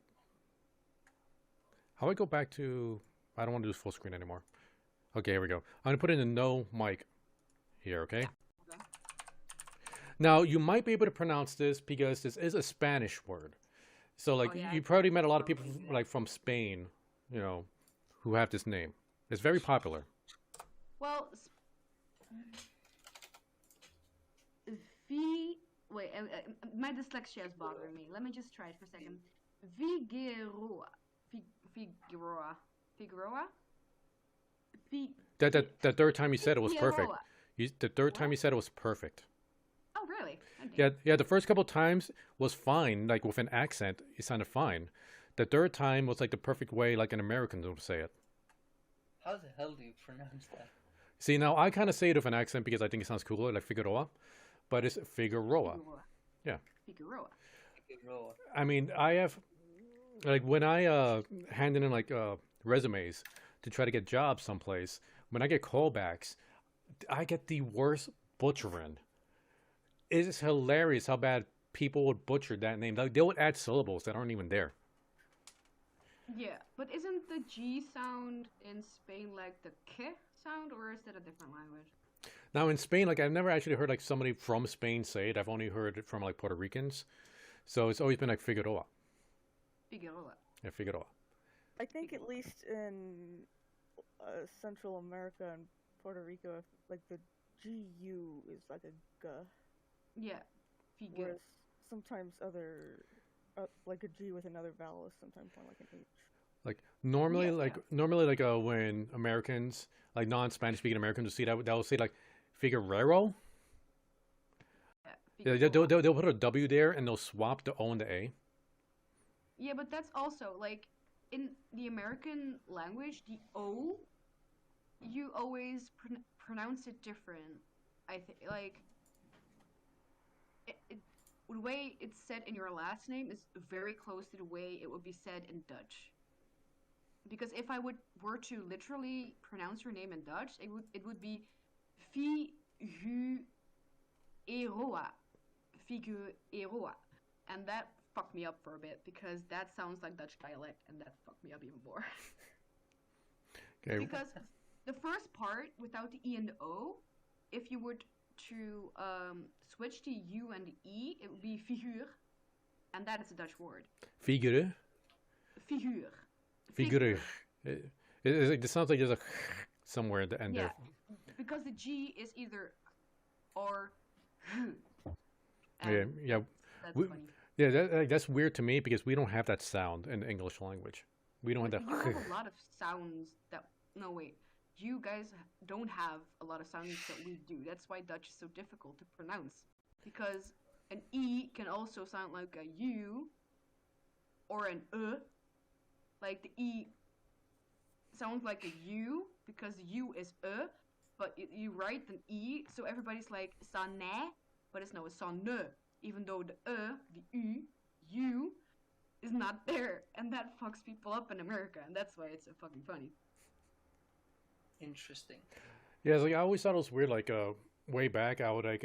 How do I go back to? I don't want to do full screen anymore. Okay, here we go. I'm gonna put in a no mic here. Okay. Okay. Now you might be able to pronounce this because this is a Spanish word. So like yeah, you probably met a lot of people like from Spain, you know, who have this name. It's very popular. Well, wait, my dyslexia is bothering me. Let me just try it for a second. Figueroa. Figueroa. Figueroa? That third time you said it was perfect. Figueroa. The third time you said it was perfect. Oh, really? Okay. Yeah. The first couple times was fine, like with an accent, it sounded fine. The third time was like the perfect way, like an American would say it. How the hell do you pronounce that? See, now I kind of say it with an accent because I think it sounds cooler, like Figueroa, but it's Figueroa. Yeah. Figueroa. Figueroa. I mean, I have, like, when I hand in like resumes to try to get jobs someplace, when I get callbacks, I get the worst butchering. It is hilarious how bad people would butcher that name. Like, they would add syllables that aren't even there. Yeah, but isn't the G sound in Spain like the K sound, or is that a different language? Now in Spain, like I've never actually heard like somebody from Spain say it. I've only heard it from like Puerto Ricans. So it's always been like Figueroa. Figueroa. Yeah, Figueroa. I think at least in Central America and Puerto Rico, like the GU is like a G, Yeah. Figueroa. whereas sometimes other, like a G with another vowel is sometimes more like an H. Like normally, Yeah. when Americans, like non-Spanish speaking Americans, will see that they'll say like Figuerero. Yeah, Figueroa. they'll put a W there and they'll swap the O and the A. Yeah, but that's also like in the American language, the O, you always pronounce it different. I think like the way it's said in your last name is very close to the way it would be said in Dutch. Because if I were to literally pronounce your name in Dutch, it would be Figueroa. Figueroa. And that fucked me up for a bit because that sounds like Dutch dialect and that fucked me up even more. Okay. Because the first part without the E and the O, if you were to switch the U and the E, it would be figuur, and that is a Dutch word. Figure. Figuur. Figure. It sounds like there's a somewhere at the end Yeah, there. because the G is either or. Yeah, yeah. That's We- funny. Yeah, that's weird to me because we don't have that sound in the English language. We don't have You that. have a lot of sounds that. No, wait. You guys don't have a lot of sounds that we do. That's why Dutch is so difficult to pronounce. Because an E can also sound like a U or an Like the E sounds like a U because the U is but you write an E, so everybody's like ça ne, but it's no, it's ça ne. Even though the the U is not there, and that fucks people up in America, and that's why it's so fucking funny. Interesting. Yeah, it's like I always thought it was weird. Like way back, I would like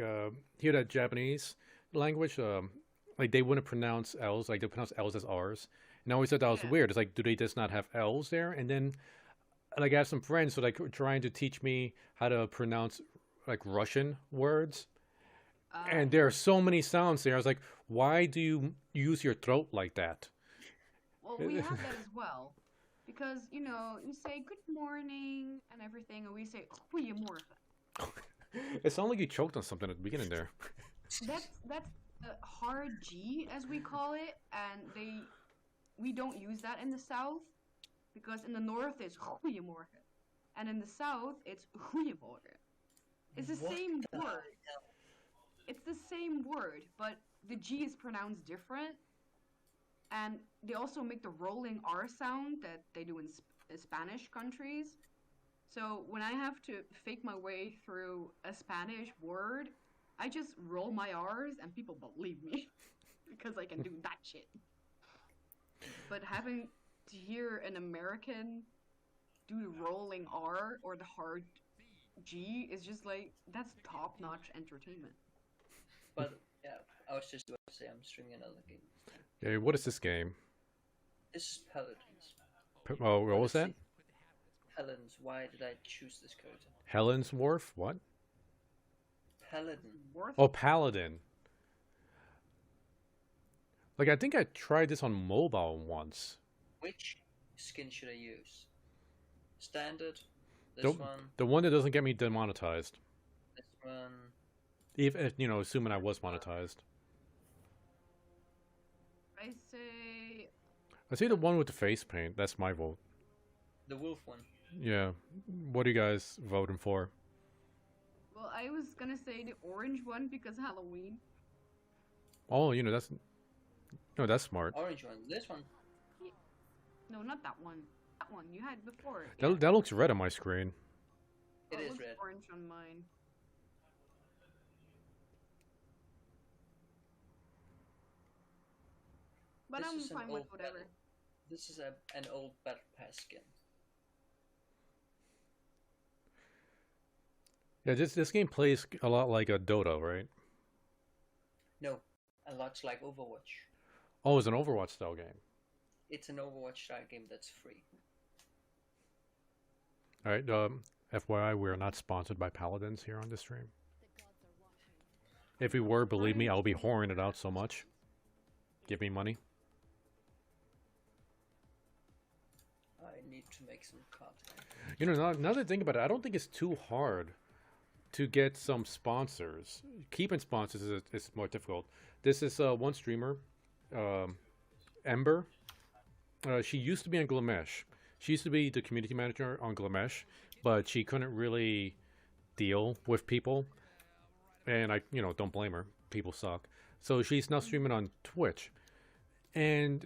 hear that Japanese language. Like they wouldn't pronounce L's. Like they pronounce L's as R's, and I always thought that was Yeah. weird. It's like, do they just not have L's there? And then, like I have some friends who like were trying to teach me how to pronounce like Russian words, and there are so many sounds there. I was like, why do you use your throat like that? Well, we have that as well, because you say good morning and everything, and we say goeiemorgen. It sounded like you choked on something at the beginning there. That's the hard G, as we call it, and we don't use that in the South, because in the North it's goeiemorgen, and in the South it's goeiemorgen. It's the What same the word. It's the same word, but the G is pronounced different. And they also make the rolling R sound that they do in Spanish countries. So when I have to fake my way through a Spanish word, I just roll my R's and people believe me because I can do that shit. But having to hear an American do the rolling R or the hard G is just like, that's top-notch entertainment. But yeah, I was just going to say I'm streaming another game. Okay, what is this game? This is Paladins. Oh, what was that? Paladins. Why did I choose this character? Helen's Wharf? What? Paladin. Oh, Paladin. Like, I think I tried this on mobile once. Which skin should I use? Standard. This one. The one that doesn't get me demonetized. This one. If you know, assuming I was monetized. I say the one with the face paint. That's my vote. The wolf one. Yeah. What are you guys voting for? Well, I was gonna say the orange one because Halloween. Oh, you know, that's... No, that's smart. Orange one. This one. No, not that one. That one you had before. That looks red on my screen. It is looks red. orange on mine. But I'm fine with whatever. This is an old Battle Pass skin. Yeah, this game plays a lot like a Dota, right? No, a lot like Overwatch. Oh, it's an Overwatch style game. It's an Overwatch style game that's free. Alright, FYI, we're not sponsored by Paladins here on this stream. If we were, believe me, I'll be whoring it out so much. Give me money. I need to make some content. You know, now that I think about it, I don't think it's too hard to get some sponsors. Keeping sponsors is more difficult. This is one streamer, Ember. She used to be on Glamesh. She used to be the community manager on Glamesh, but she couldn't really deal with people. And I, you know, don't blame her. People suck. So she's now streaming on Twitch. And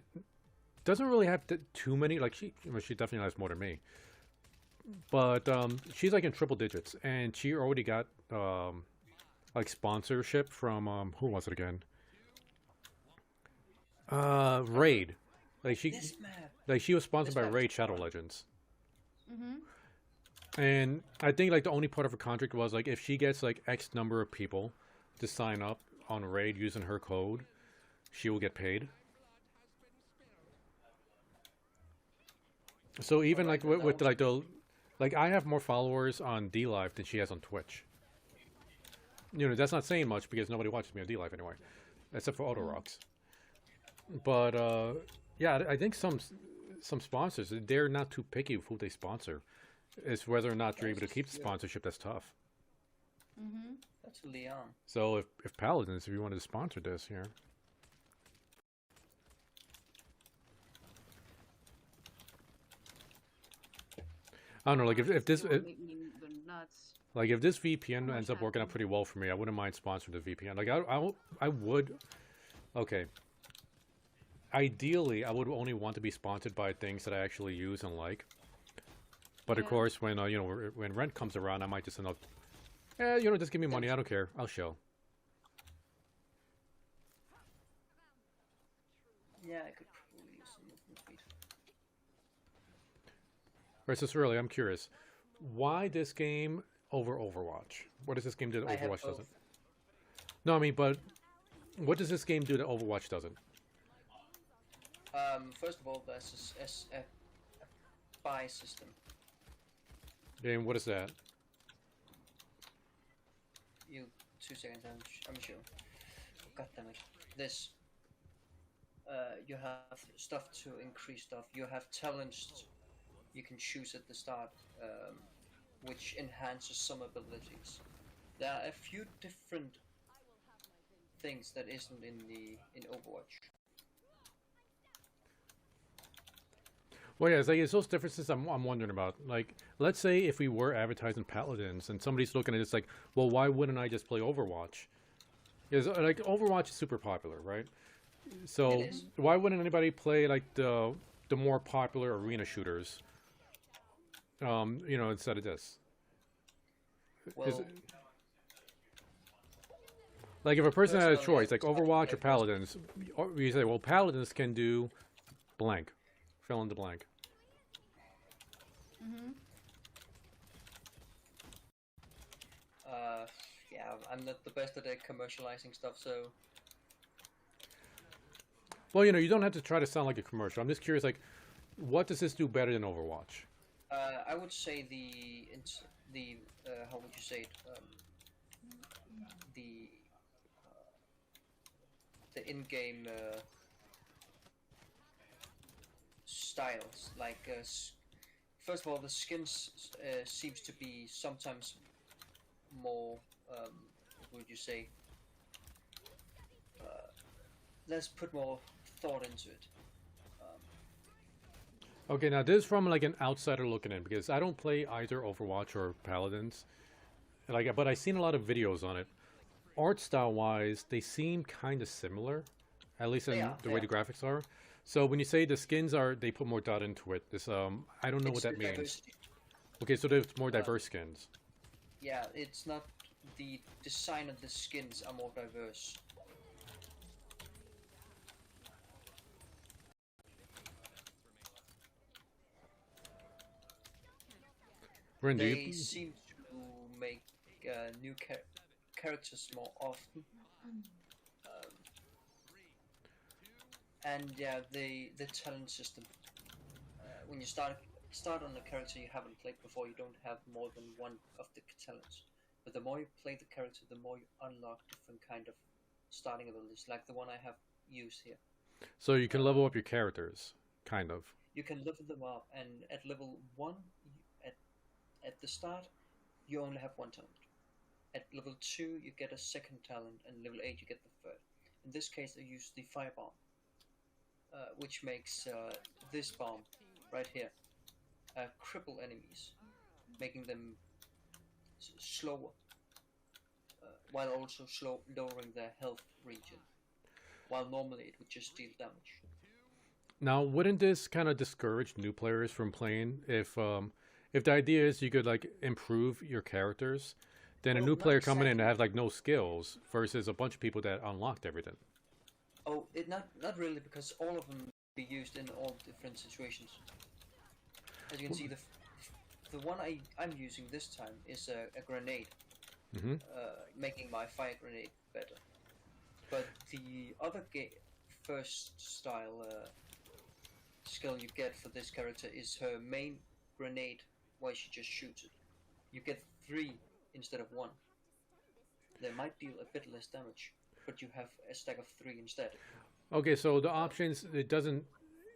doesn't really have too many, like she definitely has more than me. But she's like in triple digits, and she already got like sponsorship from who was it again? Raid. Like she was sponsored by Raid Shadow Legends. And I think like the only part of her contract was like if she gets like X number of people to sign up on Raid using her code, she will get paid. So even like with like the I have more followers on DLive than she has on Twitch. You know, that's not saying much because nobody watches me on DLive anyway, except for Autorox. But yeah, I think some sponsors, they're not too picky with who they sponsor. It's whether or not you're able to keep the sponsorship that's tough. That's Leon. So if Paladins, if you wanted to sponsor this here. I don't know, like if this like if this VPN ends up working out pretty well for me, I wouldn't mind sponsoring the VPN. Like I would. Okay. Ideally, I would only want to be sponsored by things that I actually use and like. But of course, when you know, when rent comes around, I might just end up, you know, just give me money. I don't care. I'll show. Yeah, I could probably use some movement speed. Right, so really, I'm curious. Why this game over Overwatch? What does this game do that Overwatch doesn't? No, I mean, but what does this game do that Overwatch doesn't? First of all, there's a buy system. And what is that? You 2 seconds. I'm sure. God damn it. This. You have stuff to increase stuff. You have talents you can choose at the start, which enhances some abilities. There are a few different things that isn't in Overwatch. Well, yeah, it's those differences I'm wondering about. Like, let's say if we were advertising Paladins and somebody's looking at it, it's like, well, why wouldn't I just play Overwatch? Because like Overwatch is super popular, right? So It is. why wouldn't anybody play like the more popular arena shooters? You know, instead of this. Is Well, like if a person had a personally, I choice, like just Overwatch or play Paladins, you say, well, Paladins can do blank, fill in the blank. Yeah, I'm not the best at commercializing stuff, so Well, you know, you don't have to try to sound like a commercial. I'm just curious, like, what does this do better than Overwatch? I would say the how would you say it? The the in-game styles. Like, first of all, the skins seems to be sometimes more. What would you say? Let's put more thought into it. Okay, now this is from like an outsider looking in because I don't play either Overwatch or Paladins, like, but I've seen a lot of videos on it. Art style wise, they seem kind of similar, at least in the way the graphics are. So when you say the skins are, they put more thought into it. This I don't know what that means. Diversity. Okay, so there's more diverse skins. Yeah, it's not the design of the skins are more diverse. Ren, do They you? seem to make new characters more often. And yeah, the talent system. When you start on a character you haven't played before, you don't have more than one of the talents. But the more you play the character, the more you unlock different kind of starting abilities, like the one I have used here. So you can level up your characters, kind of. You can level them up, and at level 1, at the start, you only have one talent. At level 2, you get a second talent, and level 8, you get the third. In this case, I use the fire bomb, which makes this bomb right here cripple enemies, making them slower, while also lowering their health region. While normally it would just deal damage. Now, wouldn't this kind of discourage new players from playing if the idea is you could like improve your characters, then a Well, new not player coming in exactly. and have like no skills versus a bunch of people that unlocked everything. Oh, it not really, because all of them be used in all different situations. As you can see, the one I'm using this time is a grenade, Hmm. making my fire grenade better. But the other first style skill you get for this character is her main grenade, where she just shoots it. You get 3 instead of 1. They might deal a bit less damage, but you have a stack of 3 instead. Okay, so the options, it doesn't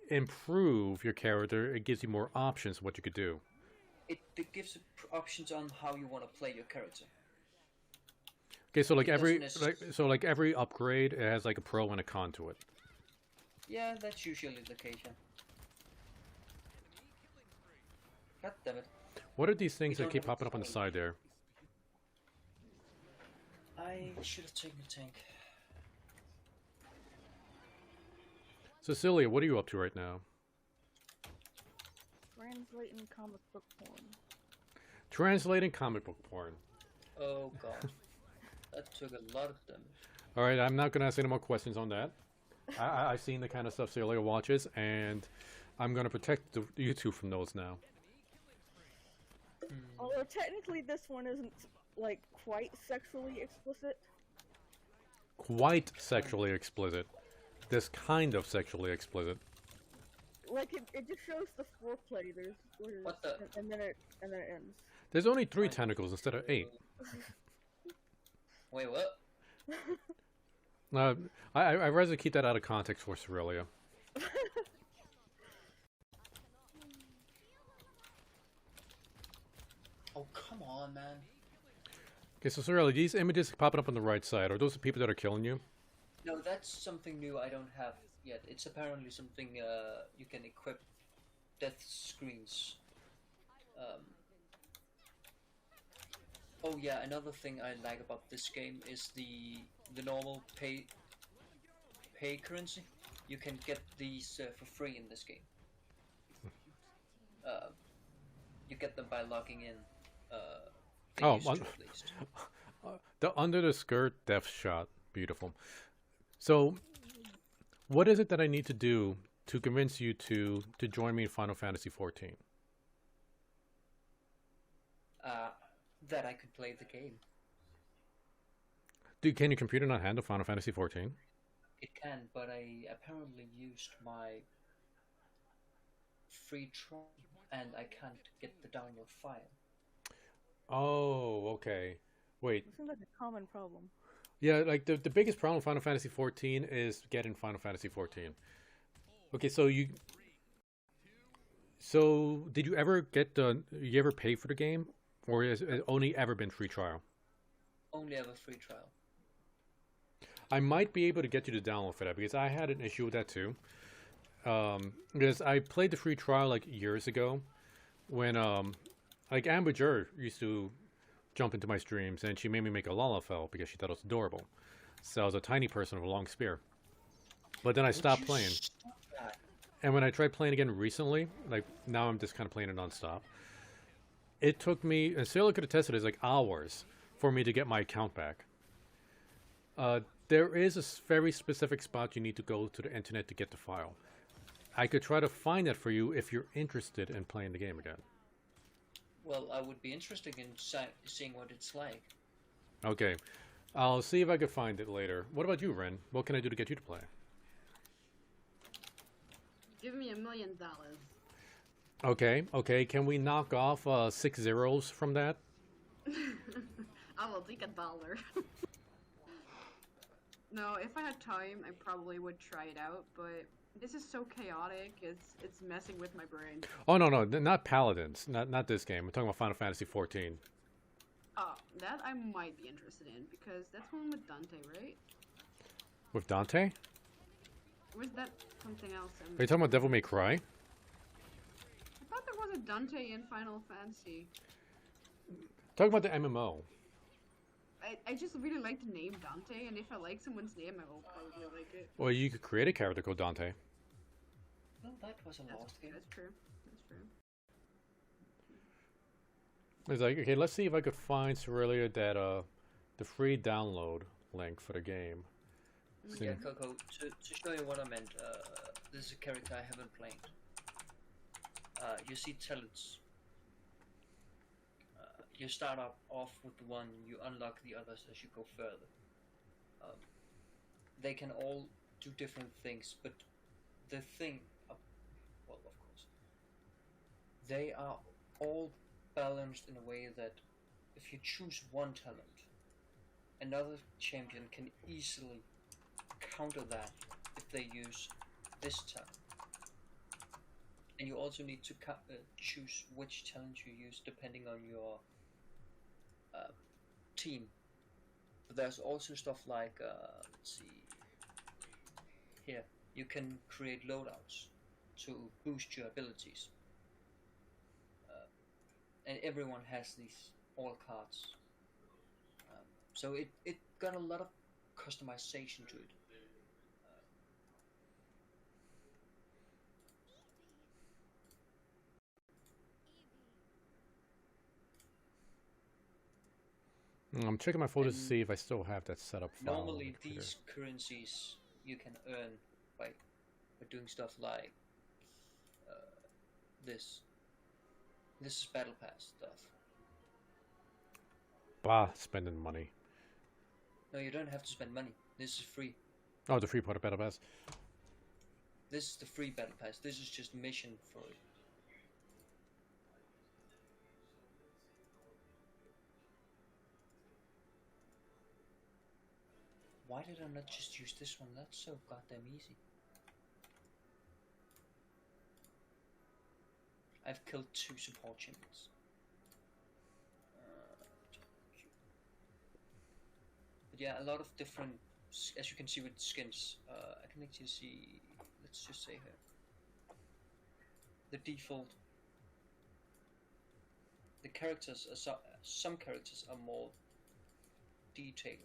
improve your character, it gives you more options of what you could do. It gives options on how you want to play your character. Okay, so like It every doesn't like every upgrade it has like a pro and a con to it. Yeah, that's usually the case. Yeah. God damn it! What are these things that don't keep have a popping up on the tank. side there? I should have taken the tank. Cecilia, what are you up to right now? Translating comic book porn. Translating comic book porn. Oh god, that took a lot of damage. All right, I'm not going to ask any more questions on that. I've seen the kind of stuff Celia watches, and I'm going to protect you two from those now. Although technically this one isn't like quite sexually explicit. Quite sexually explicit. This kind of sexually explicit. Like it just shows the foreplay. There's What the? and then it ends. There's only 3 tentacles instead of 8. Wait, what? I'd rather keep that out of context for Cerelia. Oh come on, man. Okay, so Cerelia, these images popping up on the right side, are those the people that are killing you? No, that's something new I don't have yet. It's apparently something you can equip death screens. Oh yeah, another thing I like about this game is the normal pay currency, you can get these for free in this game. You get them by logging in. They Oh, used to at least. the under the skirt depth shot, beautiful. So, what is it that I need to do to convince you to join me in Final Fantasy 14? That I could play the game. Can your computer not handle Final Fantasy 14? It can, but I apparently used my free trial, and I can't get the download file. Oh, okay. Wait. It seems like a common problem. Yeah, like the biggest problem with Final Fantasy 14 is getting Final Fantasy 14. Okay, so did you ever you ever pay for the game, or has it only ever been free trial? Only ever free trial. I might be able to get you to download for that because I had an issue with that too. Because I played the free trial like years ago, when like Amber Jur used to jump into my streams and she made me make a Lalafell because she thought it was adorable. So I was a tiny person with a long spear. But then I stopped playing. And when I tried playing again recently, like now I'm just kind of playing it nonstop. It took me, and Sailor could attest to this, like hours for me to get my account back. There is a very specific spot you need to go to the internet to get the file. I could try to find that for you if you're interested in playing the game again. Well, I would be interested in seeing what it's like. Okay. I'll see if I can find it later. What about you, Ren? What can I do to get you to play? Give me $1 million. Okay. Can we knock off 6 zeros from that? I will take $1. No, if I had time, I probably would try it out, but this is so chaotic, it's messing with my brain. Oh, no, not Paladins. Not this game. I'm talking about Final Fantasy 14. Oh, that I might be interested in, because that's one with Dante, right? With Dante? Or is that something else? Are you talking about Devil May Cry? I thought there was a Dante in Final Fantasy. Talking about the MMO. I just really like the name Dante, and if I like someone's name, I will probably like it. Well, you could create a character called Dante. Well, that was a lost game. That's true. That's true. It's like, okay, let's see if I could find Cerelia that the free download link for the game. Mm-hmm. Yeah, Coco, to show you what I meant, this is a character I haven't played. You see talents. You start off with the one, you unlock the others as you go further. They can all do different things, but the thing, well, of course, they are all balanced in a way that if you choose one talent, another champion can easily counter that if they use this talent. And you also need to choose which talent you use depending on your team. But there's also stuff like, let's see, here, you can create loadouts to boost your abilities. And everyone has these all cards. So it got a lot of customization to it. I'm checking my photos to see if I still have that setup file. Normally, these currencies you can earn by doing stuff like this. This is battle pass stuff. Bah, spending money. No, you don't have to spend money. This is free. Oh, the free part of Battle Pass. This is the free battle pass. This is just mission for it. Why did I not just use this one? That's so goddamn easy. I've killed 2 support champions. But yeah, a lot of different, as you can see with skins, I can actually see, let's just say here, the default, the characters are some characters are more detailed.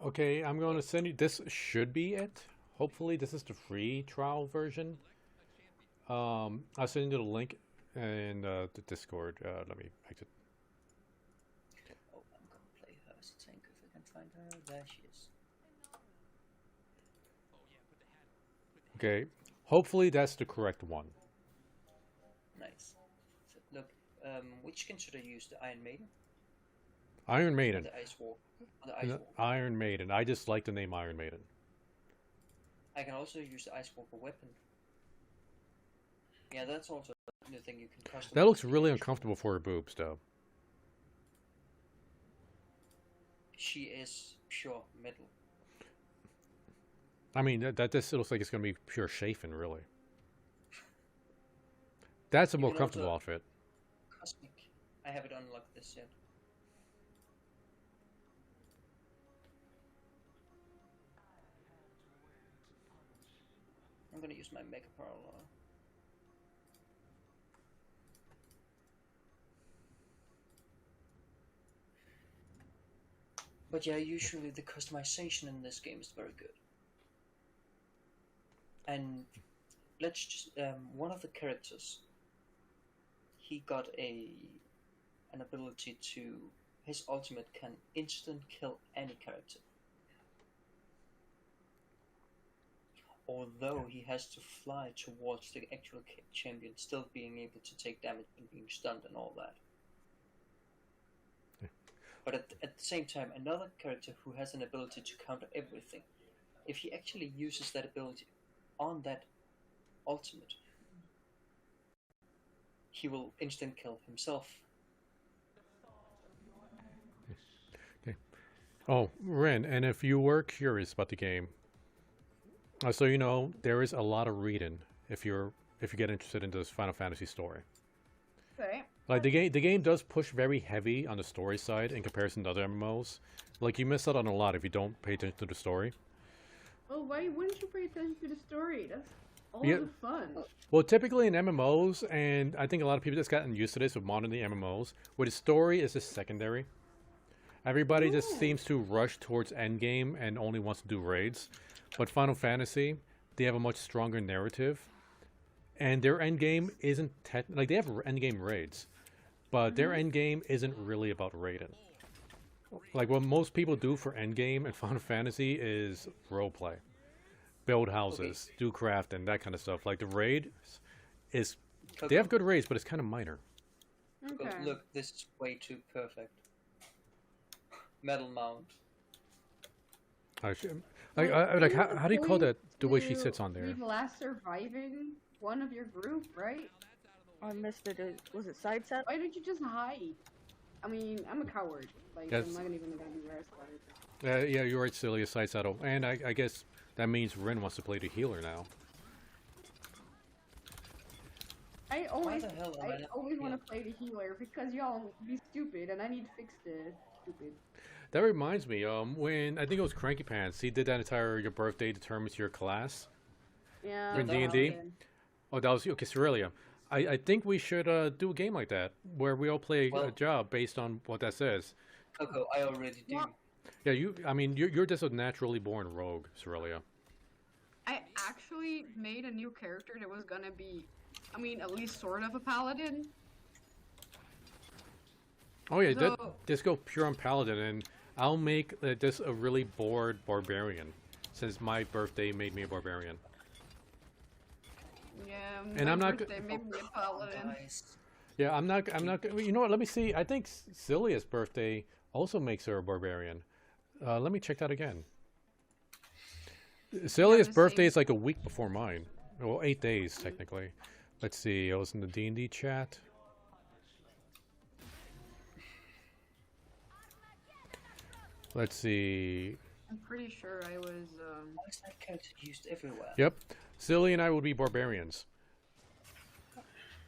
Okay, I'm going to send you. This should be it. Hopefully, this is the free trial version. I'll send you the link in the Discord. Let me exit. Oh, I'm gonna play her as a tank if I can find her. There she is. Okay, hopefully that's the correct one. Nice. So, look, which skin should I use? The Iron Maiden? Iron Or Maiden. the Ice Walk? Or the Ice No, Walk? Iron Maiden. I just like the name Iron Maiden. I can also use the Ice Walker weapon. Yeah, that's also a new thing you can customize. That looks the really image. uncomfortable for her boobs, though. She is pure metal. I mean, that this looks like it's going to be pure chafing, really. That's a You more can comfortable also- outfit. Cosmic. I haven't unlocked this yet. I'm gonna use my Mega Parallel. But yeah, usually the customization in this game is very good. And let's just one of the characters, he got an ability to his ultimate can instant kill any character. Although he has to fly towards the actual champion, still being able to take damage and being stunned and all that. But at the same time, another character who has an ability to counter everything, if he actually uses that ability on that ultimate, he will instant kill himself. Okay. Oh, Ren, and if you were curious about the game, so you know there is a lot of reading if you get interested in this Final Fantasy story. Okay. Like the game does push very heavy on the story side in comparison to other MMOs. Like you miss out on a lot if you don't pay attention to the story. Well, why wouldn't you pay attention to the story? That's all Yeah. the fun. Well, typically in MMOs, and I think a lot of people just gotten used to this with modern day MMOs, where the story is just secondary. Everybody just seems to rush towards endgame and only wants to do raids. But Final Fantasy, they have a much stronger narrative, and their endgame isn't like they have endgame raids, but their endgame isn't really about raiding. Like what most people do for endgame in Final Fantasy is roleplay, build houses, do crafting, that kind of stuff. Like the raid is, they have good raids, but it's kind of minor. Okay. Look, this is way too perfect. Metal mount. Like how do you call that? The way she sits on there. Be the last surviving one of your group, right? I missed it. Was it side set? Why didn't you just hide? I mean, I'm a coward. Like, Yes. I'm not even gonna be rescued. Yeah, you're right, Celia, side saddle. And I guess that means Ren wants to play the healer now. I always, the hell am I not want to healed? play the healer because y'all be stupid, and I need to fix the stupid. That reminds me, when I think it was Cranky Pants, he did that entire your birthday determines your class. Yeah. In that D&D? happened. Oh, that was okay, Cerelia. I think we should do a game like that where we all play a Well- job based on what that says. Coco, I already do. What? Yeah, I mean, you're just a naturally born rogue, Cerelia. I actually made a new character that was gonna be, I mean, at least sort of a paladin. Oh yeah, So- just go pure on paladin, and I'll make this a really bored barbarian, since my birthday made me a barbarian. Yeah. And my I'm not birthday made me a paladin. Guys. Yeah, I'm not. You know what? Let me see. I think Celia's birthday also makes her a barbarian. Let me check that again. Celia's the birthday same- is like a week before mine. Well, 8 days technically. Let's see. I was in the D&D chat. Let's see. I'm pretty sure I was. Why is that character used everywhere? Yep, Celia and I would be barbarians.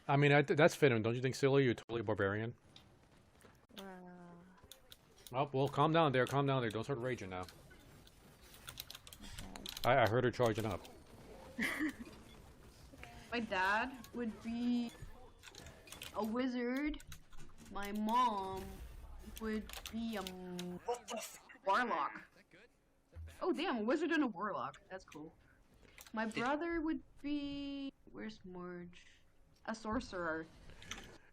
I mean, that's fitting, don't you think, Celia? You're totally a barbarian. Oh, well, calm down there. Calm down there. Don't start raging now. I heard her charging up. My dad would be a wizard. My mom would be a What the f? warlock. Oh damn, a wizard and a warlock. That's cool. My brother would be where's Morge? A sorcerer.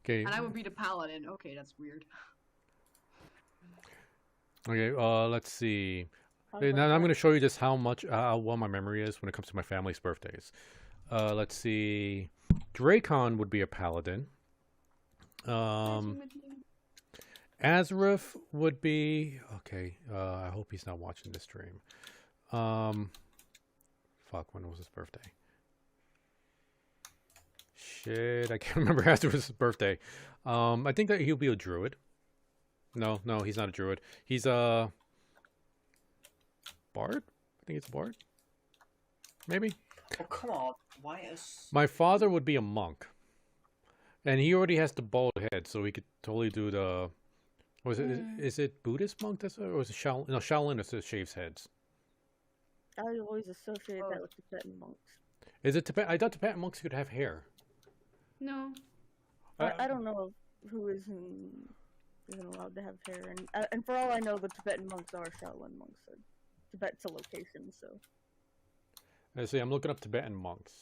Okay. And I would be the paladin. Okay, that's weird. Okay. Let's see. How Okay, about now I'm that? going to show you just how well my memory is when it comes to my family's birthdays. Let's see. Dracon would be a paladin. Azareth would be okay. I hope he's not watching this stream. Fuck, when was his birthday? Shit, I can't remember Azareth's birthday. I think that he'll be a druid. No, he's not a druid. He's a bard. I think it's a bard. Maybe. Oh, come on. Why is... My father would be a monk. And he already has the bald head, so he could totally do the... Was it? Is it Buddhist monk? Or is it Shaolin? No, Shaolin is it shaves heads. I always associate that with Tibetan monks. Is it Tibetan? I thought Tibetan monks could have hair. No. I don't know of who isn't allowed to have hair, and for all I know, the Tibetan monks are Shaolin monks. So Tibet's a location, so. Let's see. I'm looking up Tibetan monks,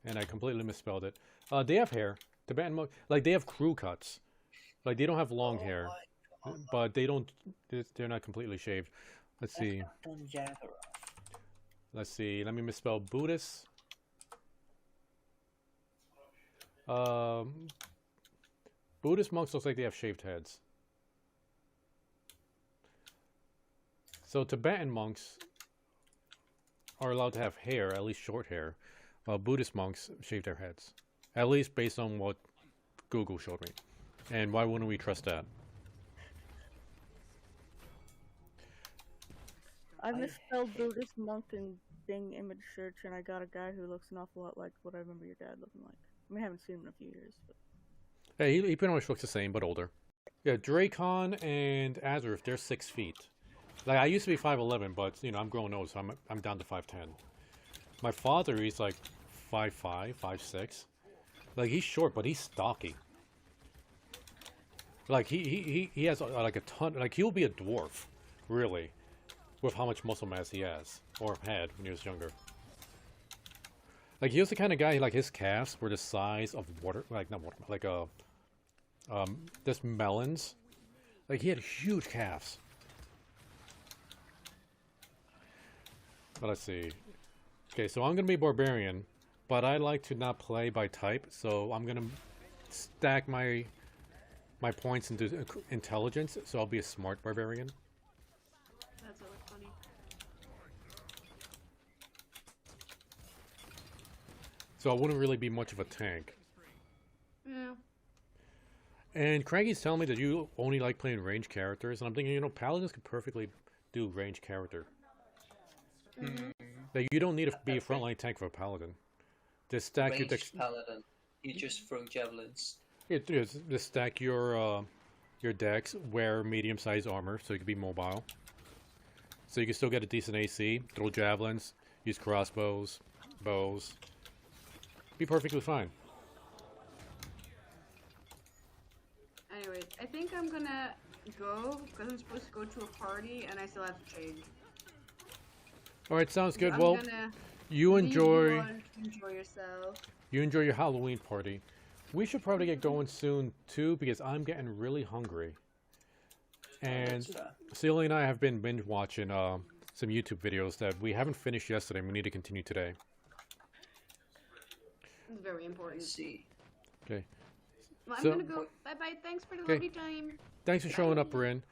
and I completely misspelled it. They have hair. Tibetan monks, like they have crew cuts. Like they don't have long hair, but they don't. They're not completely shaved. Let's see. Let's see. Let me misspell Buddhist. Buddhist monks looks like they have shaved heads. So Tibetan monks are allowed to have hair, at least short hair, while Buddhist monks shave their heads. At least based on what Google showed me. And why wouldn't we trust that? I misspelled Buddhist monk in Bing image search, and I got a guy who looks an awful lot like what I remember your dad looking like. I mean, I haven't seen him in a few years, but... Yeah, he pretty much looks the same, but older. Yeah, Dracon and Azareth, they're 6 feet. Like, I used to be 5'11", but, you know, I'm growing old, so I'm down to 5'10". My father, he's like 5'5", 5'6". Like, he's short, but he's stocky. Like, he has, like, a ton... Like, he'll be a dwarf, really, with how much muscle mass he has, or had when he was younger. Like, he was the kind of guy, like, his calves were the size of just melons. Like, he had huge calves. But let's see. Okay, so I'm gonna be barbarian, but I like to not play by type, so I'm gonna stack my points into intelligence, so I'll be a smart barbarian. That's always funny. So I wouldn't really be much of a tank. Yeah. And Craiggie's telling me that you only like playing ranged characters, and I'm thinking, you know, paladins could perfectly do ranged character. Like, you don't need to be a frontline tank for a paladin. Just stack your Ranged paladin. You just throw javelins. just stack your decks, wear medium-sized armor, so you can be mobile. So you can still get a decent AC, throw javelins, use crossbows, bows. Be perfectly fine. Anyways, I think I'm gonna go because I'm supposed to go to a party and I still have to change. Alright, sounds good. I'm Well, gonna you leave enjoy... on to enjoy yourself. You enjoy your Halloween party. We should probably get going soon, too, because I'm getting really hungry. And Celia and I have been binge-watching some YouTube videos that we haven't finished yesterday, and we need to continue today. It's very important. Let's see. Okay. Well, I'm So- gonna go. Bye-bye. Thanks for the Okay. lovely time. Thanks for showing up, Rin.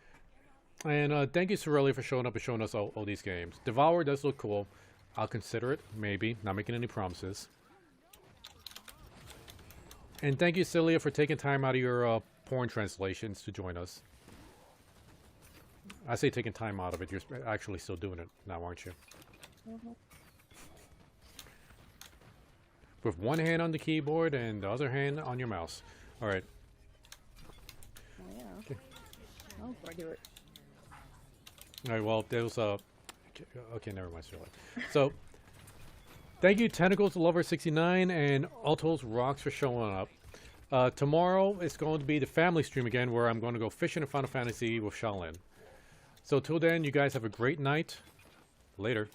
And thank you, Sorelli, for showing up and showing us all these games. Devour does look cool. I'll consider it, maybe. Not making any promises. And thank you, Celia, for taking time out of your porn translations to join us. I say taking time out of it. You're actually still doing it now, aren't you? With one hand on the keyboard and the other hand on your mouse. All right. Oh, yeah. Okay. I'll do it. All right, well, there was okay, never mind, Shirley. So, thank you, Tentacles Lover 69 and Altos Rocks for showing up. Tomorrow it's going to be the family stream again, where I'm going to go fishing in Final Fantasy with Shaolin. So till then, you guys have a great night. Later.